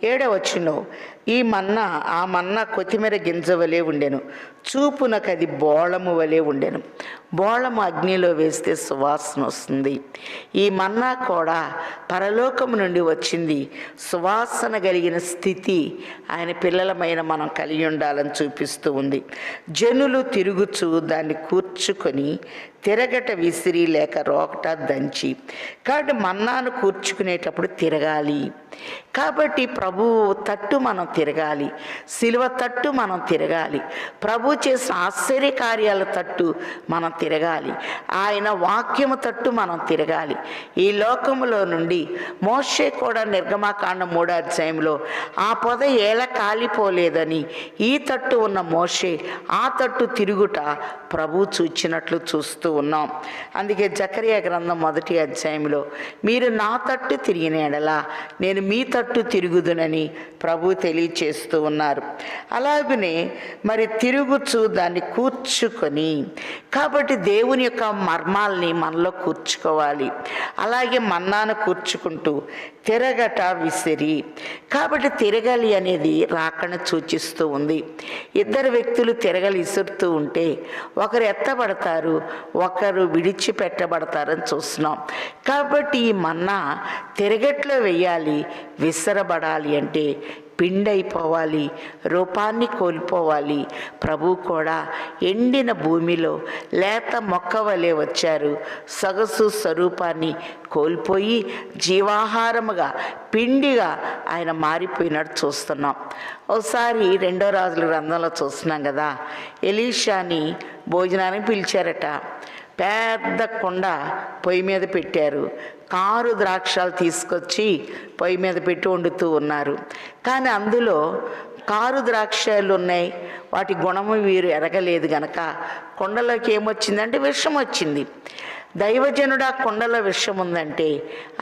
7వ వచనంలో ఈ మన్నా ఆ మన్నా కొత్తిమీర గింజ వలె ఉండెను, చూపునకది బోళము వలె ఉండెను. బోళము అగ్నిలో వేస్తే సువాసన వస్తుంది. ఈ మన్నా కూడా పరలోకము నుండి వచ్చింది. సువాసన కలిగిన స్థితి ఆయన పిల్లలమైన మనం కలిగి ఉండాలని చూపిస్తూ ఉంది. జనులు తిరుగుచు దాన్ని కూర్చుకొని తిరగట విసిరి లేక రోకట దంచి. కాబట్టి మన్నాను కూర్చుకునేటప్పుడు తిరగాలి. కాబట్టి ప్రభువు తట్టు మనం తిరగాలి, సిలువ తట్టు మనం తిరగాలి, ప్రభు చేసిన ఆశ్చర్య కార్యాల తట్టు మనం తిరగాలి, ఆయన వాక్యము తట్టు మనం తిరగాలి. ఈ లోకములో నుండి మోషే కూడా నిర్గమాకాండ 3వ అధ్యాయంలో ఆ పొద ఏల కాలిపోలేదని ఈ తట్టు ఉన్న మోషే ఆ తట్టు తిరుగుట ప్రభు చూచినట్లు చూస్తూ ఉన్నాం. అందుకే జకరియా గ్రంథం 1వ అధ్యాయంలో మీరు నా తట్టు తిరిగిన ఎడలా నేను మీ తట్టు తిరుగుదునని ప్రభు తెలియచేస్తూ ఉన్నారు. అలాగనే మరి తిరుగుచు దాన్ని కూర్చుకొని, కాబట్టి దేవుని యొక్క మర్మాల్ని మనలో కూర్చుకోవాలి. అలాగే మన్నాను కూర్చుకుంటూ తిరగట విసిరి, కాబట్టి తిరగలి అనేది రాకను సూచిస్తూ ఉంది. ఇద్దరు వ్యక్తులు తిరగలి విసురుతూ ఉంటే ఒకరు ఎత్తబడతారు, ఒకరు విడిచిపెట్టబడతారని చూస్తున్నాం. కాబట్టి ఈ మన్నా తిరగట్లో వెయ్యాలి. విసరబడాలి అంటే పిండైపోవాలి, రూపాన్ని కోల్పోవాలి. ప్రభు కూడా ఎండిన భూమిలో లేత మొక్క వలె వచ్చారు. సొగసు స్వరూపాన్ని కోల్పోయి జీవాహారముగా పిండిగా ఆయన మారిపోయినట్టు చూస్తున్నాం. ఒకసారి 2వ రాజుల గ్రంథంలో చూస్తున్నాం కదా, ఎలీషాని భోజనానికి పిలిచారట. పెద్ద కొండ పొయ్యి మీద పెట్టారు. కారు ద్రాక్షాలు తీసుకొచ్చి పొయ్యి మీద పెట్టి వండుతూ ఉన్నారు. కానీ అందులో కారు ద్రాక్షాలు ఉన్నాయి, వాటి గుణము వీరు ఎరగలేదు గనక కొండలోకి ఏమొచ్చిందంటే విషం వచ్చింది. దైవజనుడు ఆ కొండలో విషం ఉందంటే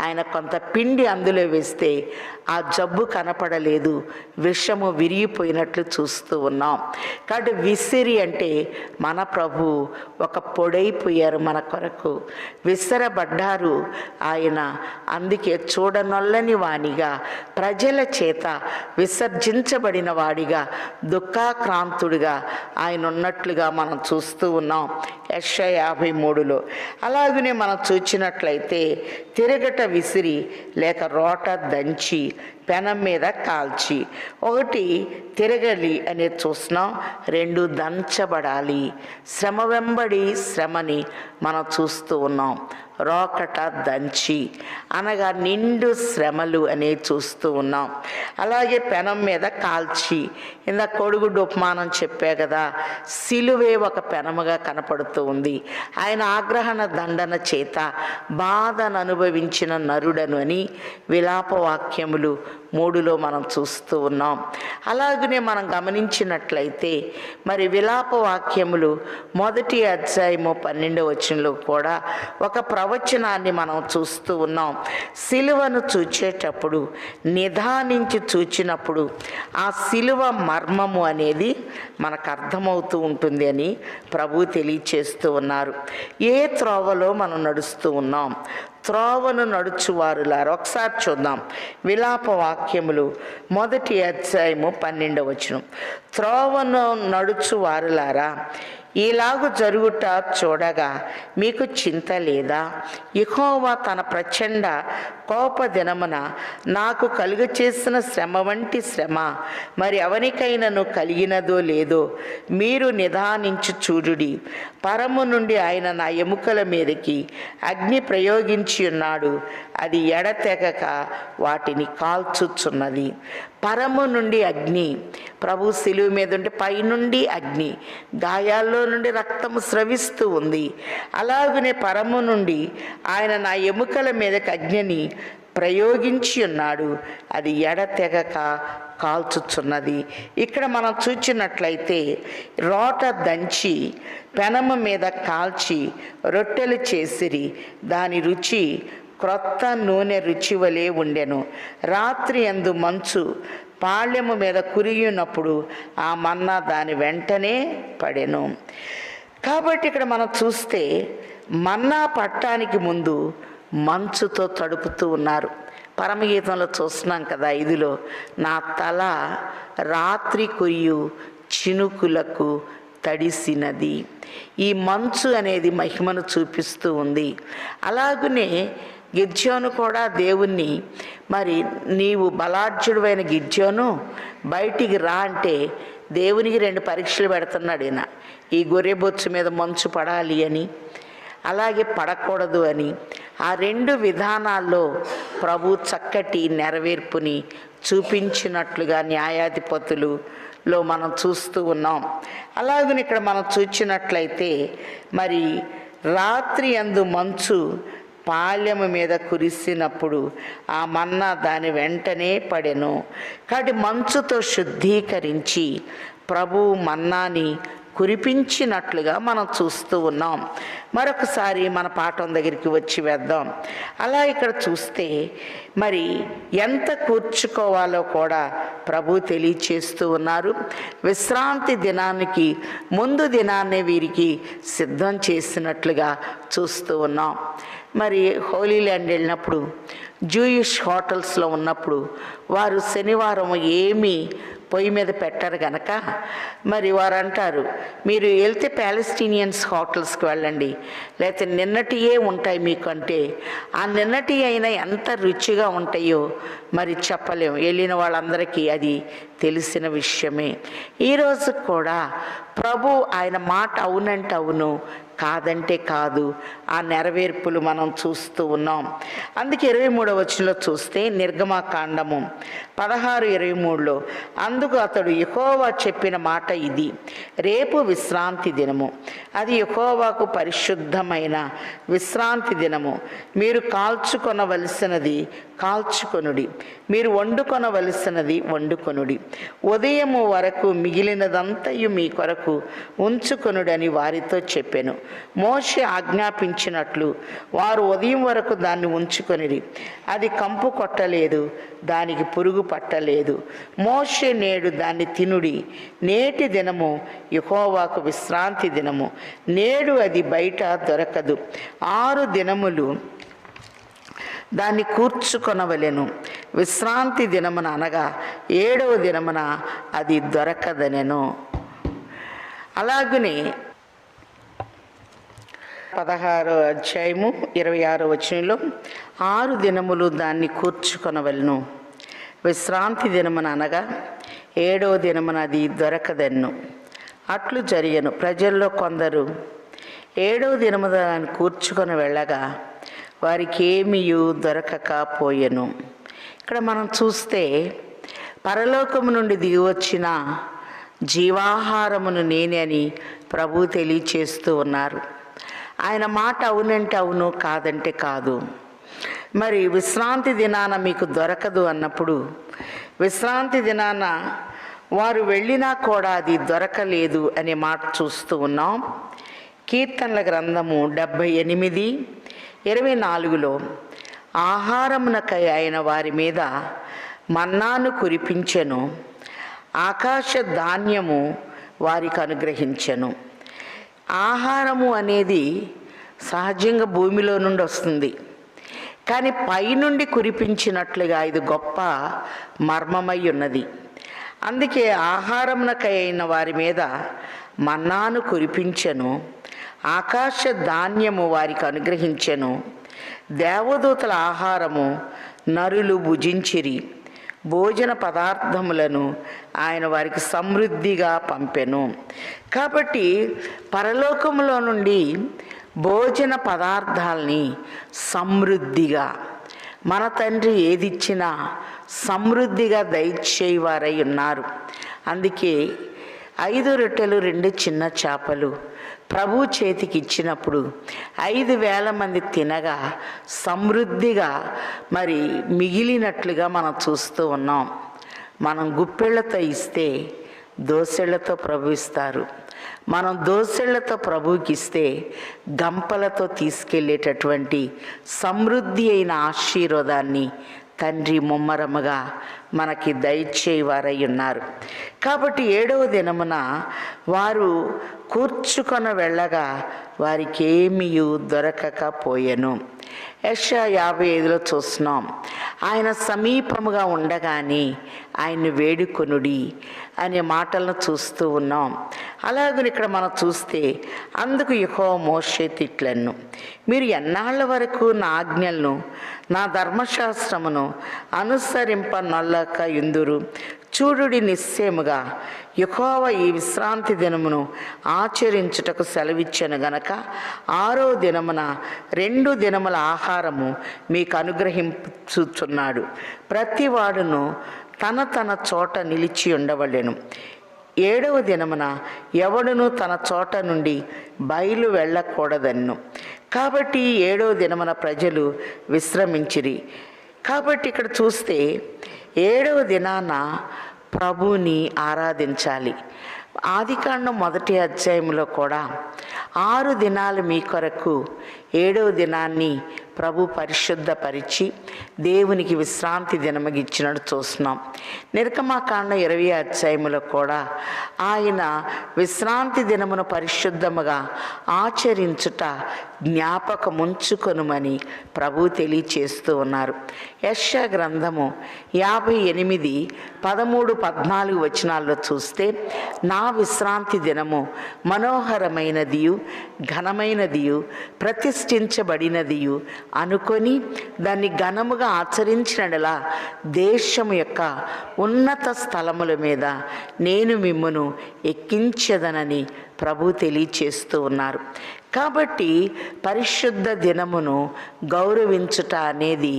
ఆయన కొంత పిండి అందులో వేస్తే ఆ జబ్బు కనపడలేదు, విషము విరిగిపోయినట్లు చూస్తూ ఉన్నాం. కాబట్టి విసిరి అంటే మన ప్రభు ఒక పొడైపోయారు, మన కొరకు విసరబడ్డారు ఆయన. అందుకే చూడనొల్లని వానిగా, ప్రజల చేత విసర్జించబడిన వాడిగా, దుఃఖాక్రాంతుడిగా ఆయన ఉన్నట్లుగా మనం చూస్తూ ఉన్నాం యెషయా 53లో. అలాగనే మనం చూచినట్లయితే తిరగట విసిరి లేక రోట దంచి పెనం మీద కాల్చి, ఒకటి తిరగలి అనేది చూస్తున్నాం, 2 దంచబడాలి. శ్రమ వెంబడి శ్రమని మనం చూస్తూ ఉన్నాం. రోకట దంచి అనగా నిండు శ్రమలు అనేది చూస్తూ ఉన్నాం. అలాగే పెనం మీద కాల్చి, ఇందా కొడుగుడ్డు ఉపమానం చెప్పే కదా, సిలువే ఒక పెనముగా కనపడుతూ ఉంది. ఆయన ఆగ్రహణ దండన చేత బాధను అనుభవించిన నరుడను అని విలాపవాక్యములు 3లో మనం చూస్తూ ఉన్నాం. అలాగనే మనం గమనించినట్లయితే మరి విలాపవాక్యములు 1వ అధ్యాయము 12వ వచనంలో కూడా ఒక ప్రవచనాన్ని మనం చూస్తూ ఉన్నాం. సిలువను చూచేటప్పుడు నిదానించి చూచినప్పుడు ఆ సిలువ మర్మము అనేది మనకు అర్థమవుతూ ఉంటుంది అని ప్రభు తెలియచేస్తూ ఉన్నారు. ఏ త్రోవలో మనం నడుస్తూ ఉన్నాం? త్రోవను నడుచువారులారా. ఒకసారి చూద్దాం విలాపవాక్యములు 1వ అధ్యాయము 12వ వచనం. త్రోవను నడుచువారులారా, ఇలాగు జరుగుట చూడగా మీకు చింత లేదా? యెహోవా తన ప్రచండ కోప దినమున నాకు కలుగ చేసిన శ్రమ వంటి శ్రమ మరి ఎవరికైనాను కలిగినదో లేదో మీరు నిదానించి చూడుడి. పరము నుండి ఆయన నా ఎముకల మీదకి అగ్ని ప్రయోగించి ఉన్నాడు, అది ఎడతెగక వాటిని కాల్చుచున్నది. పరము నుండి అగ్ని, ప్రభు సిలువ మీద ఉంటే పైనుండి అగ్ని, గాయాల్లో నుండి రక్తము స్రవిస్తూ ఉంది. అలాగనే పరము నుండి ఆయన నా ఎముకల మీదకి అగ్నిని ప్రయోగించి ఉన్నాడు, అది ఎడతెగక కాల్చుచున్నది. ఇక్కడ మనం చూచినట్లయితే రోట దంచి పెనము మీద కాల్చి రొట్టెలు చేసిరి, దాని రుచి క్రొత్త నూనె రుచి వలె ఉండెను. రాత్రి యందు మంచు పాళ్యము మీద కురిగినప్పుడు ఆ మన్నా దాని వెంటనే పడెను. కాబట్టి ఇక్కడ మనం చూస్తే మన్నా పట్టానికి ముందు మంచుతో తడుపుతూ ఉన్నారు. పరమగీతంలో చూస్తున్నాం కదా 5లో, నా తల రాత్రి కురియు చినుకులకు తడిసినది. ఈ మంచు అనేది మహిమను చూపిస్తూ ఉంది. అలాగనే గిద్యోను కూడా దేవుణ్ణి, మరి నీవు బలాఢ్యుడైన గిద్యోను బయటికి రా అంటే దేవునికి 2 పరీక్షలు పెడుతున్నాడు ఈయన. ఈ గొర్రెబొచ్చు మీద మంచు పడాలి అని, అలాగే పడకూడదు అని. ఆ 2 విధానాల్లో ప్రభు చక్కటి నెరవేర్పుని చూపించినట్లుగా న్యాయాధిపతులలో మనం చూస్తూ ఉన్నాం. అలాగని ఇక్కడ మనం చూచినట్లయితే, మరి రాత్రి యందు మంచు పాలెము మీద కురిసినప్పుడు ఆ మన్నా దాని వెంటనే పడెను. కాబట్టి మంచుతో శుద్ధీకరించి ప్రభువు మన్నాని కురిపించినట్లుగా మనం చూస్తూ ఉన్నాం. మరొకసారి మన పాఠం దగ్గరికి వచ్చి వేద్దాం. అలా ఇక్కడ చూస్తే మరి ఎంత కూర్చుకోవాలో కూడా ప్రభు తెలియచేస్తూ ఉన్నారు. విశ్రాంతి దినానికి ముందు దినాన్నే వీరికి సిద్ధం చేసినట్లుగా చూస్తూ ఉన్నాం. మరి హోలీ ల్యాండ్ వెళ్ళినప్పుడు, జూయిష్ హోటల్స్లో ఉన్నప్పుడు వారు శనివారం ఏమీ పొయ్యి మీద పెట్టరు కనుక మరి వారు అంటారు, మీరు వెళ్తే ప్యాలెస్టీనియన్స్ హోటల్స్కి వెళ్ళండి, లేకపోతే నిన్నటియే ఉంటాయి మీకు అంటే, ఆ నిన్నటి అయినా ఎంత రుచిగా ఉంటాయో మరి చెప్పలేము. వెళ్ళిన వాళ్ళందరికీ అది తెలిసిన విషయమే. ఈరోజు కూడా ప్రభు ఆయన మాట అవునంటే అవును, కాదంటే కాదు, ఆ నెరవేర్పులు మనం చూస్తూ ఉన్నాం. అందుకే 23వ వచనంలో చూస్తే, నిర్గమకాండము 16:23లో, అందుకు అతడు యెహోవా చెప్పిన మాట ఇది, రేపు విశ్రాంతి దినము, అది యెహోవాకు పరిశుద్ధమైన విశ్రాంతి దినము, మీరు కాల్చుకొనవలసినది కాల్చుకొనుడి, మీరు వండుకొనవలసినది వండుకొనుడి, ఉదయము వరకు మిగిలినదంతయు మీ కొరకు ఉంచుకొనుడని వారితో చెప్పెను. మోషే ఆజ్ఞాపించినట్లు వారు ఉదయం వరకు దాన్ని ఉంచుకొనిరి, అది కంపు కొట్టలేదు, దానికి పురుగు పట్టలేదు. మోషే నేడు దాన్ని తినుడి, నేటి దినము యెహోవాకు విశ్రాంతి దినము, నేడు అది బయట దొరకదు, 6 దినములు దాన్ని కూర్చుకొనవలెను, విశ్రాంతి దినమున అనగా 7వ దినమున అది దొరకదనెను. అలాగనే 16వ అధ్యాయము 26వ వచనంలో, 6 దినములు దాన్ని కూర్చుకొనవలెను, విశ్రాంతి దినమున అనగా 7వ దినమున అది దొరకదెన్ను. అట్లు జరిగెను. ప్రజల్లో కొందరు 7వ దినమున దాన్ని కూర్చుకొని వెళ్ళగా వారికి ఏమీయు దొరకకపోయెను. ఇక్కడ మనం చూస్తే పరలోకము నుండి దిగివచ్చిన జీవాహారమును నేనే అని ప్రభు తెలియచేస్తూ ఉన్నారు. ఆయన మాట అవునంటే అవును, కాదంటే కాదు. మరి విశ్రాంతి దినాన మీకు దొరకదు అన్నప్పుడు, విశ్రాంతి దినాన వారు వెళ్ళినా కూడా అది దొరకలేదు అనే మాట చూస్తూ ఉన్నాం. కీర్తనల గ్రంథము 78:24లో, ఆహారమునకై ఆయన వారి మీద మన్నాను కురిపించెను, ఆకాశ ధాన్యము వారికి అనుగ్రహించెను. ఆహారము అనేది సహజంగా భూమిలో నుండి వస్తుంది, కానీ పైనుండి కురిపించినట్లుగా ఇది గొప్ప మర్మమై ఉన్నది. అందుకే ఆహారమునకై అయిన వారి మీద మన్నాను కురిపించెను, ఆకాశ ధాన్యము వారికి అనుగ్రహించెను, దేవదూతల ఆహారము నరులు భుజించిరి, భోజన పదార్థములను ఆయన వారికి సమృద్ధిగా పంపెను. కాబట్టి పరలోకములో నుండి భోజన పదార్థాలని సమృద్ధిగా మన తండ్రి ఏదిచ్చినా సమృద్ధిగా దయచేయవారై ఉన్నారు. అందుకే 5 రొట్టెలు 2 చిన్న చేపలు ప్రభు చేతికి ఇచ్చినప్పుడు 5,000 మంది తినగా సమృద్ధిగా మరి మిగిలినట్లుగా మనం చూస్తూ ఉన్నాం. మనం గుప్పెళ్లతో ఇస్తే దోసెళ్లతో ప్రభు ఇస్తారు. మనం దోసెళ్లతో ప్రభువుకి ఇస్తే గంపలతో తీసుకెళ్ళేటటువంటి సమృద్ధి అయిన ఆశీర్వాదాన్ని తండ్రి ముమ్మరముగా మనకి దయచేయవారై ఉన్నారు. కాబట్టి 7వ దినమున వారు కూర్చుకొని వెళ్ళగా వారికి ఏమీ దొరకకపోయెను. యెషయా 55లో చూస్తున్నాం, ఆయన సమీపముగా ఉండగానే ఆయన్ని వేడుకొనుడి అనే మాటలను చూస్తూ ఉన్నాం. అలాగని ఇక్కడ మనం చూస్తే అందుకు యెహోవా మోషేతో ఇట్లెను, మీరు ఎన్నాళ్ళ వరకు నా ఆజ్ఞలను నా ధర్మశాస్త్రమును అనుసరింపనొల్లక యుందురు? చూడుడి, నిశ్చయముగా యెహోవా ఈ విశ్రాంతి దినమును ఆచరించుటకు సెలవిచ్చెను గనక 6వ దినమున 2 దినముల ఆహారము మీకు అనుగ్రహించుచున్నాడు. ప్రతివాడును తన తన చోట నిలిచి ఉండవలెను. 7వ దినమున ఎవడును తన చోట నుండి బయలు వెళ్ళకూడదన్ను. కాబట్టి 7వ దినమున ప్రజలు విశ్రమించిరి. కాబట్టి ఇక్కడ చూస్తే 7వ దినాన ప్రభువుని ఆరాధించాలి. ఆదికాండం 1వ అధ్యాయంలో కూడా 6 దినాలు మీ కొరకు 7వ దినాన్ని ప్రభు పరిశుద్ధపరిచి దేవునికి విశ్రాంతి దినముగా ఇచ్చినట్టు చూస్తున్నాం. నిర్గమకాండం 20వ అధ్యాయంలో కూడా ఆయన విశ్రాంతి దినమును పరిశుద్ధముగా ఆచరించుట జ్ఞాపకముంచుకొనుమని ప్రభు తెలియచేస్తూ ఉన్నారు. యెషయా గ్రంథము 58, 13, 14 వచనాల్లో చూస్తే, నా విశ్రాంతి దినము మనోహరమైనదియు ఘనమైనదియు ప్రతిష్ఠించబడినదియు అనుకొని దాన్ని ఘనముగా ఆచరించినలా దేశము యొక్క ఉన్నత స్థలముల మీద నేను మిమ్మును ఎక్కించదనని ప్రభు తెలియచేస్తూ ఉన్నారు. కాబట్టి పరిశుద్ధ దినమును గౌరవించుట అనేది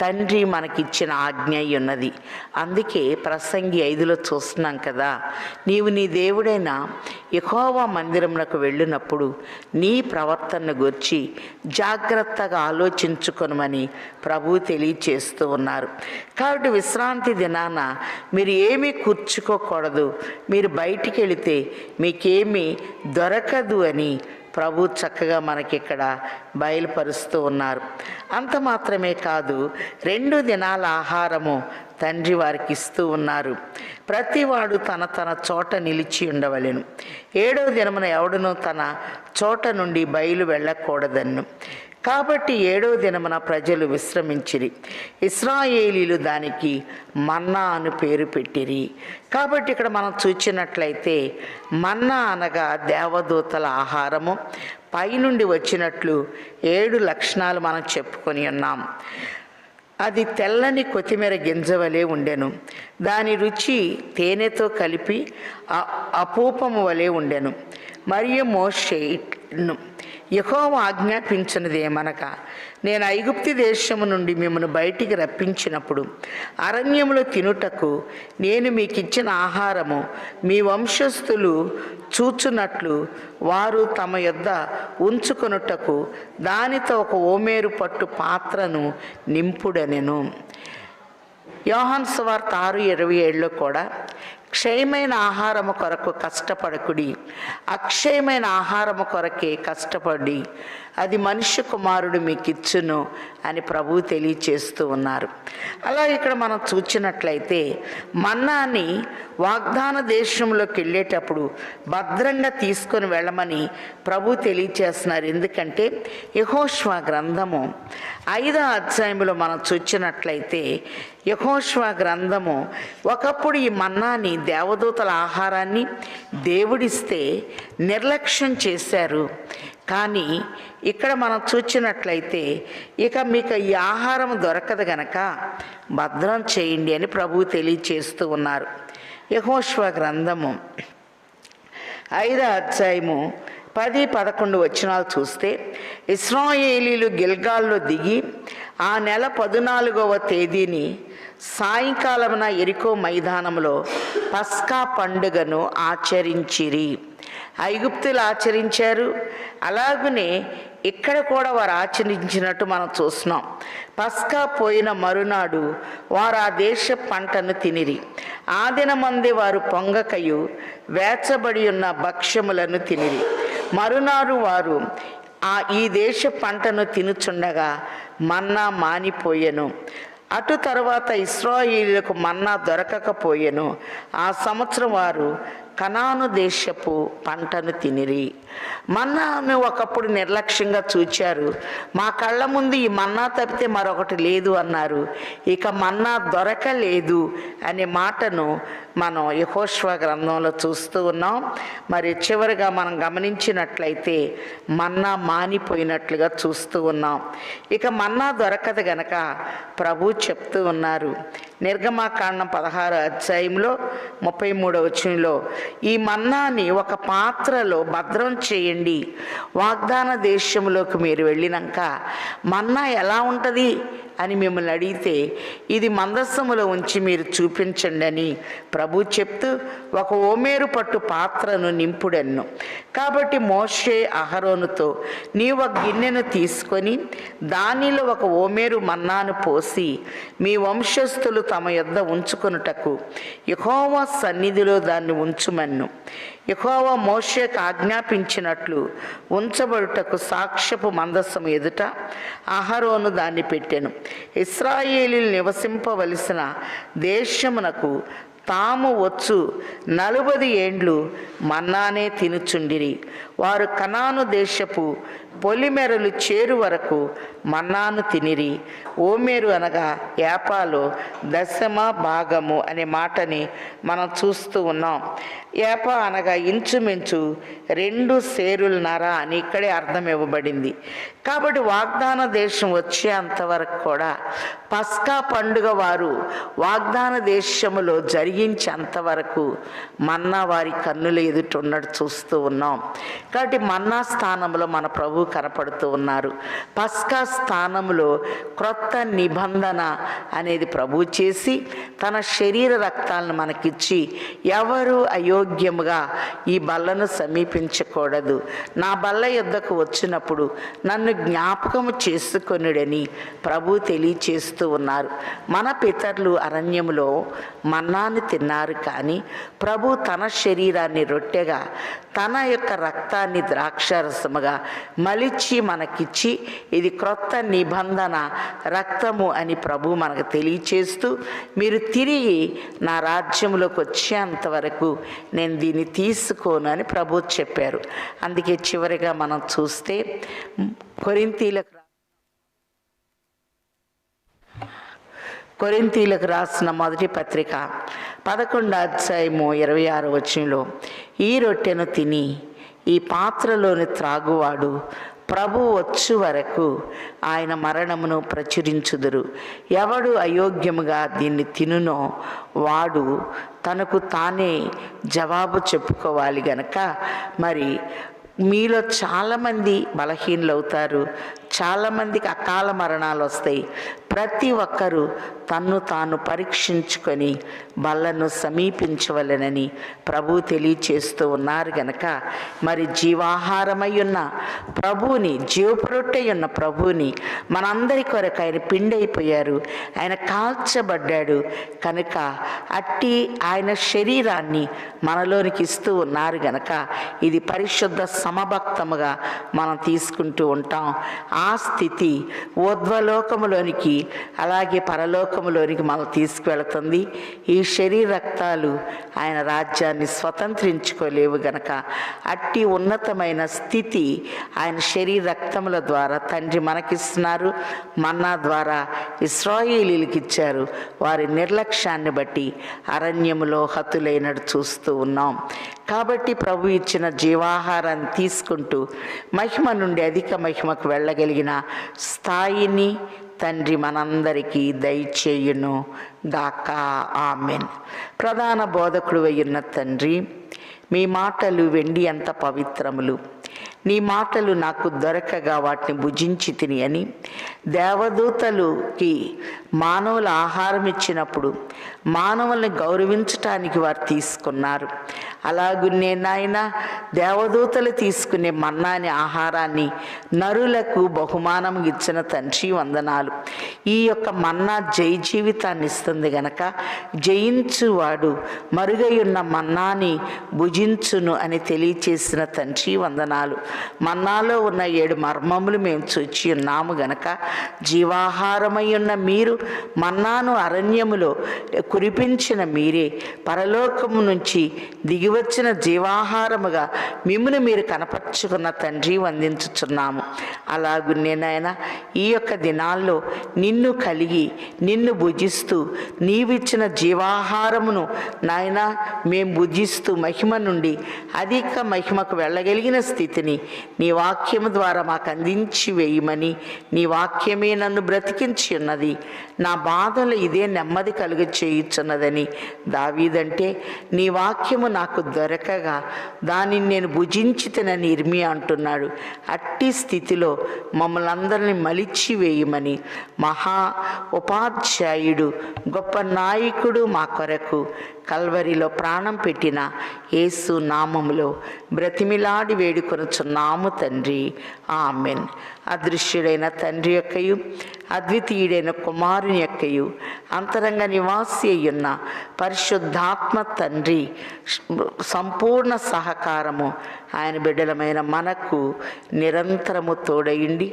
తండ్రి మనకిచ్చిన ఆజ్ఞ ఉన్నది. అందుకే ప్రసంగి 5లో చూస్తున్నాం కదా, నీవు నీ దేవుడైన యెహోవా మందిరమునకు వెళ్ళినప్పుడు నీ ప్రవర్తనను గురించి జాగ్రత్తగా ఆలోచించుకొనమని ప్రభు తెలియచేస్తూ ఉన్నారు. కాబట్టి విశ్రాంతి దినాన మీరు ఏమీ కూర్చుకోకూడదు, మీరు బయటికి వెళితే మీకేమీ దొరకదు అని ప్రభు చక్కగా మనకిక్కడ బయలుపరుస్తూ ఉన్నారు. అంత మాత్రమే కాదు, 2 దినాల ఆహారము తండ్రి వారికి ఇస్తూ ఉన్నారు. ప్రతివాడు తన తన చోట నిలిచి ఉండవలెను. 7వ దినమున ఎవడునూ తన చోట నుండి బయలు వెళ్ళకూడదన్ను. కాబట్టి 7వ దినమున ప్రజలు విశ్రమించిరి. ఇశ్రాయేలీలు దానికి మన్నా అని పేరు పెట్టిరి. కాబట్టి ఇక్కడ మనం చూచినట్లయితే మన్నా అనగా దేవదూతల ఆహారము, పైనుండి వచ్చినట్లు 7 లక్షణాలు మనం చెప్పుకొని ఉన్నాం. అది తెల్లని కొత్తిమీర గింజవలే ఉండెను. దాని రుచి తేనెతో కలిపి అపూపము వలె ఉండెను. మరియు మోషే యెహోవా ఆజ్ఞాపించినదేమనగా, నేను ఐగుప్తు దేశము నుండి మిమ్మల్ని బయటికి రప్పించినప్పుడు అరణ్యములో తినుటకు నేను మీకు ఇచ్చిన ఆహారము మీ వంశస్థులు చూచున్నట్లు వారు తమ యొద్ద ఉంచుకొనుటకు దానితో ఒక ఓమేరు పట్టు పాత్రను నింపుడనెను. యోహాను సువార్త 6:27లో కూడా, క్షయమైన ఆహారము కొరకు కష్టపడకుడి, అక్షయమైన ఆహారము కొరకే కష్టపడి అది మనుష్య కుమారుడు మీకు ఇచ్చును అని ప్రభువు తెలియచేస్తూ ఉన్నారు. అలా ఇక్కడ మనం చూచినట్లయితే మన్నాని వాగ్దాన దేశంలోకి వెళ్ళేటప్పుడు భద్రంగా తీసుకొని వెళ్ళమని ప్రభు తెలియచేస్తున్నారు. ఎందుకంటే యెహోషువ గ్రంథము 5వ అధ్యాయంలో మనం చూచినట్లయితే యెహోషువ గ్రంథము ఒకప్పుడు ఈ మన్నాని దేవదూతల ఆహారాన్ని దేవుడిస్తే నిర్లక్ష్యం చేశారు. కానీ ఇక్కడ మనం చూచినట్లయితే ఇక మీకు ఈ ఆహారం దొరకదు గనక భద్రం చేయండి అని ప్రభువు తెలియచేస్తూ ఉన్నారు. యెహోషువ గ్రంథము 5వ అధ్యాయము 10, 11 వచనాలు చూస్తే, ఇశ్రాయేలీలు గిల్గాల్లో దిగి ఆ నెల 14వ తేదీని సాయంకాలమున యెరికో మైదానంలో పస్కా పండుగను ఆచరించిరి. ఐగుప్తులు ఆచరించారు, అలాగనే ఇక్కడ కూడా వారు ఆచరించినట్టు మనం చూస్తున్నాం. పస్కా పోయిన మరునాడు వారు ఆ దేశ పంటను తినిరి. ఆ దినమందే వారు పొంగకయు వేచబడి ఉన్న భక్ష్యములను తినిరి. మరునాడు వారు ఈ దేశ పంటను తినుచుండగా మన్నా మానిపోయెను. అటు తర్వాత ఇశ్రాయేలీయులకు మన్నా దొరకకపోయెను. ఆ సంవత్సరం వారు కనాను దేశపు పంటను తినిరి. మన్నాను ఒకప్పుడు నిర్లక్ష్యంగా చూచారు. మా కళ్ళ ముందు ఈ మన్నా తప్పితే మరొకటి లేదు అన్నారు. ఇక మన్నా దొరకలేదు అనే మాటను మనం యెహోషువ గ్రంథంలో చూస్తూ ఉన్నాం. మరి చివరిగా మనం గమనించినట్లయితే మన్నా మానిపోయినట్లుగా చూస్తూ ఉన్నాం. ఇక మన్నా దొరకదు గనక ప్రభు చెప్తూ ఉన్నారు నిర్గమాకాండం 16 అధ్యాయంలో 33వ వచనంలో, ఈ మన్నాని ఒక పాత్రలో భద్రం చేయండి. వాగ్దాన దేశంలోకి మీరు వెళ్ళినాక మన్నా ఎలా ఉంటుంది అని మిమ్మల్ని అడిగితే ఇది మందసములో ఉంచి మీరు చూపించండి అని ప్రభు చెప్తూ ఒక ఓమేరు పట్టు పాత్రను నింపుడెన్ను. కాబట్టి మోషే అహరోనుతో, నీవు ఒక గిన్నెను తీసుకొని దానిలో ఒక ఓమేరు మన్నాను పోసి మీ వంశస్థులు తమ యొద్ద ఉంచుకొనుటకు యెహోవా సన్నిధిలో దాన్ని ఉంచుమన్ను. యెహోవా మోషేకు ఆజ్ఞాపించినట్లు ఉంచబడుటకు సాక్ష్యపు మందసం ఎదుట అహరోను దాన్ని పెట్టెను. ఇశ్రాయేలీయులు నివసింపవలసిన దేశమునకు తాము వచ్చు 40 ఏండ్లు మన్నానే తినుచుండిరి. వారు కనాను దేశపు పొలిమెరలు చేరు వరకు మన్నాను తినిరి. ఓమేరు అనగా ఏపాలో 10వ భాగము అనే మాటని మనం చూస్తూ ఉన్నాం. ఏపా అనగా ఇంచుమించు 2 సేరులన్నర అని ఇక్కడే అర్థం ఇవ్వబడింది. కాబట్టి వాగ్దాన దేశం వచ్చేంతవరకు కూడా పస్కా పండుగ వారు వాగ్దాన దేశములో జరిగించేంతవరకు మన్నా వారి కన్నుల ఎదుట ఉన్నట్టు చూస్తూ ఉన్నాం. కాబట్టి మన్నా స్థానంలో మన ప్రభు కనపడుతూ ఉన్నారు. పస్కా స్థానంలో క్రొత్త నిబంధన అనేది ప్రభు చేసి తన శరీర రక్తాలను మనకిచ్చి ఎవరు అయోగ్యముగా ఈ బల్లను సమీపించకూడదు, నా బల్ల యొద్దకు వచ్చినప్పుడు నన్ను జ్ఞాపకము చేసుకొనుడని ప్రభు తెలియచేస్తూ ఉన్నారు. మన పితరులు అరణ్యములో మన్నాను తిన్నారు, కానీ ప్రభు తన శరీరాన్ని రొట్టెగా తన యొక్క రక్తాన్ని ద్రాక్షారసముగా మలిచి మనకిచ్చి ఇది క్రొత్త నిబంధన రక్తము అని ప్రభు మనకు తెలియచేస్తూ, మీరు తిరిగి నా రాజ్యంలోకి వచ్చేంతవరకు నేను దీన్ని తీసుకోను అని ప్రభు చెప్పారు. అందుకే చివరిగా మనం చూస్తే కొరింథీలకు రాసిన మొదటి పత్రిక 11వ అధ్యాయము 26వ వచనంలో, ఈ రొట్టెను తిని ఈ పాత్రలోని త్రాగువాడు ప్రభు వచ్చు వరకు ఆయన మరణమును ప్రచురించుదురు. ఎవడు అయోగ్యముగా దీన్ని తినునో వాడు తనకు తానే జవాబు చెప్పుకోవాలి గనక మరి మీలో చాలామంది బలహీనలు అవుతారు, చాలామందికి అకాల మరణాలు వస్తాయి. ప్రతి ఒక్కరూ తన్ను తాను పరీక్షించుకొని బల్లను సమీపించవలెనని ప్రభు తెలియచేస్తూ ఉన్నారు గనక మరి జీవాహారమై ఉన్న ప్రభువుని, జీవపురొట్టె ఉన్న ప్రభువుని మనందరి కొరకు ఆయన పిండైపోయారు, ఆయన కాల్చబడ్డాడు కనుక అట్టి ఆయన శరీరాన్ని మనలోనికి ఇస్తూ ఉన్నారు గనక ఇది పరిశుద్ధ సమభక్తముగా మనం తీసుకుంటూ ఉంటాం. ఆ స్థితి ఊర్ధ్వలోకములోనికి అలాగే పరలోకములోనికి మనం తీసుకువెళుతుంది. ఈ శరీర రక్తాలు ఆయన రాజ్యాన్ని స్వతంత్రించుకోలేవు గనక అట్టి ఉన్నతమైన స్థితి ఆయన శరీర రక్తముల ద్వారా తండ్రి మనకిస్తున్నారు, మన్నా ద్వారా ఇశ్రాయేలీయులకు ఇచ్చారు. వారి నిర్లక్ష్యాన్ని బట్టి అరణ్యములో హతులైనట్టు చూస్తూ ఉన్నాం. కాబట్టి ప్రభు ఇచ్చిన జీవాహారాన్ని తీసుకుంటూ మహిమ నుండి అధిక మహిమకు వెళ్ళగలిగిన స్థాయిని తండ్రి మనందరికీ దయచేయును గాక. ఆమెన్. ప్రధాన బోధకుడు అయ్యున్న తండ్రి, మీ మాటలు వెండి అంత పవిత్రములు, నీ మాటలు నాకు దొరకగా వాటిని భుజించి తిని అని దేవదూతలుకి మానవుల ఆహారం ఇచ్చినప్పుడు మానవుల్ని గౌరవించటానికి వారు తీసుకున్నారు. అలాగున్నే నాయన దేవదూతలు తీసుకునే మన్నాని ఆహారాన్ని నరులకు బహుమానం ఇచ్చిన తండ్రి వందనాలు. ఈ యొక్క మన్నా జై జీవితాన్ని ఇస్తుంది గనక జయించువాడు మరుగై ఉన్న మన్నాని భుజించును అని తెలియచేసిన తండ్రి వందనాలు. మన్నాలో ఉన్న 7 మర్మములు మేము చూచి ఉన్నాము గనక జీవాహారమై ఉన్న మీరు మన్నాను అరణ్యములో కురిపించిన మీరే పరలోకము నుంచి దిగివచ్చిన జీవాహారముగా మిమ్మును మీరు కనపరుచుకున్న తండ్రి వందించుచున్నాము. అలాగునే నాయన ఈ యొక్క దినాల్లో నిన్ను కలిగి నిన్ను భుజిస్తూ నీవిచ్చిన జీవాహారమును నాయన మేము భుజిస్తూ మహిమ నుండి అధిక మహిమకు వెళ్ళగలిగిన స్థితిని నీ వాక్యము ద్వారా మాకు అందించి వేయమని, నీ వాక్యమే నన్ను బ్రతికించి ఉన్నది, నా బాధలు ఇదే నెమ్మది కలుగ చేయుచున్నదని దావీదంటే నీ వాక్యము నాకు దొరకగా దానిని నేను భుజించితనని ఇర్మియా అంటున్నాడు. అట్టి స్థితిలో మమ్మల్ని అందరినీ మలిచి వేయమని మహా ఉపాధ్యాయుడు గొప్ప నాయకుడు మా కొరకు కల్వరిలో ప్రాణం పెట్టిన యేసు నామములో బ్రతిమిలాడి వేడుకొనుచున్నాము తండ్రి, ఆమెన్. అదృశ్యుడైన తండ్రి యొక్కయు అద్వితీయుడైన కుమారుని యొక్కయు అంతరంగ నివాసి అయ్యున్న పరిశుద్ధాత్మ తండ్రి సంపూర్ణ సహకారము ఆయన బిడ్డలమైన మనకు నిరంతరము తోడయుండి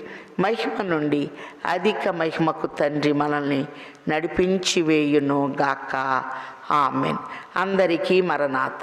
మహిమ నుండి అధిక మహిమకు తండ్రి మనల్ని నడిపించి వేయును గాక, ఆమెన్. అందరికీ మరణాత.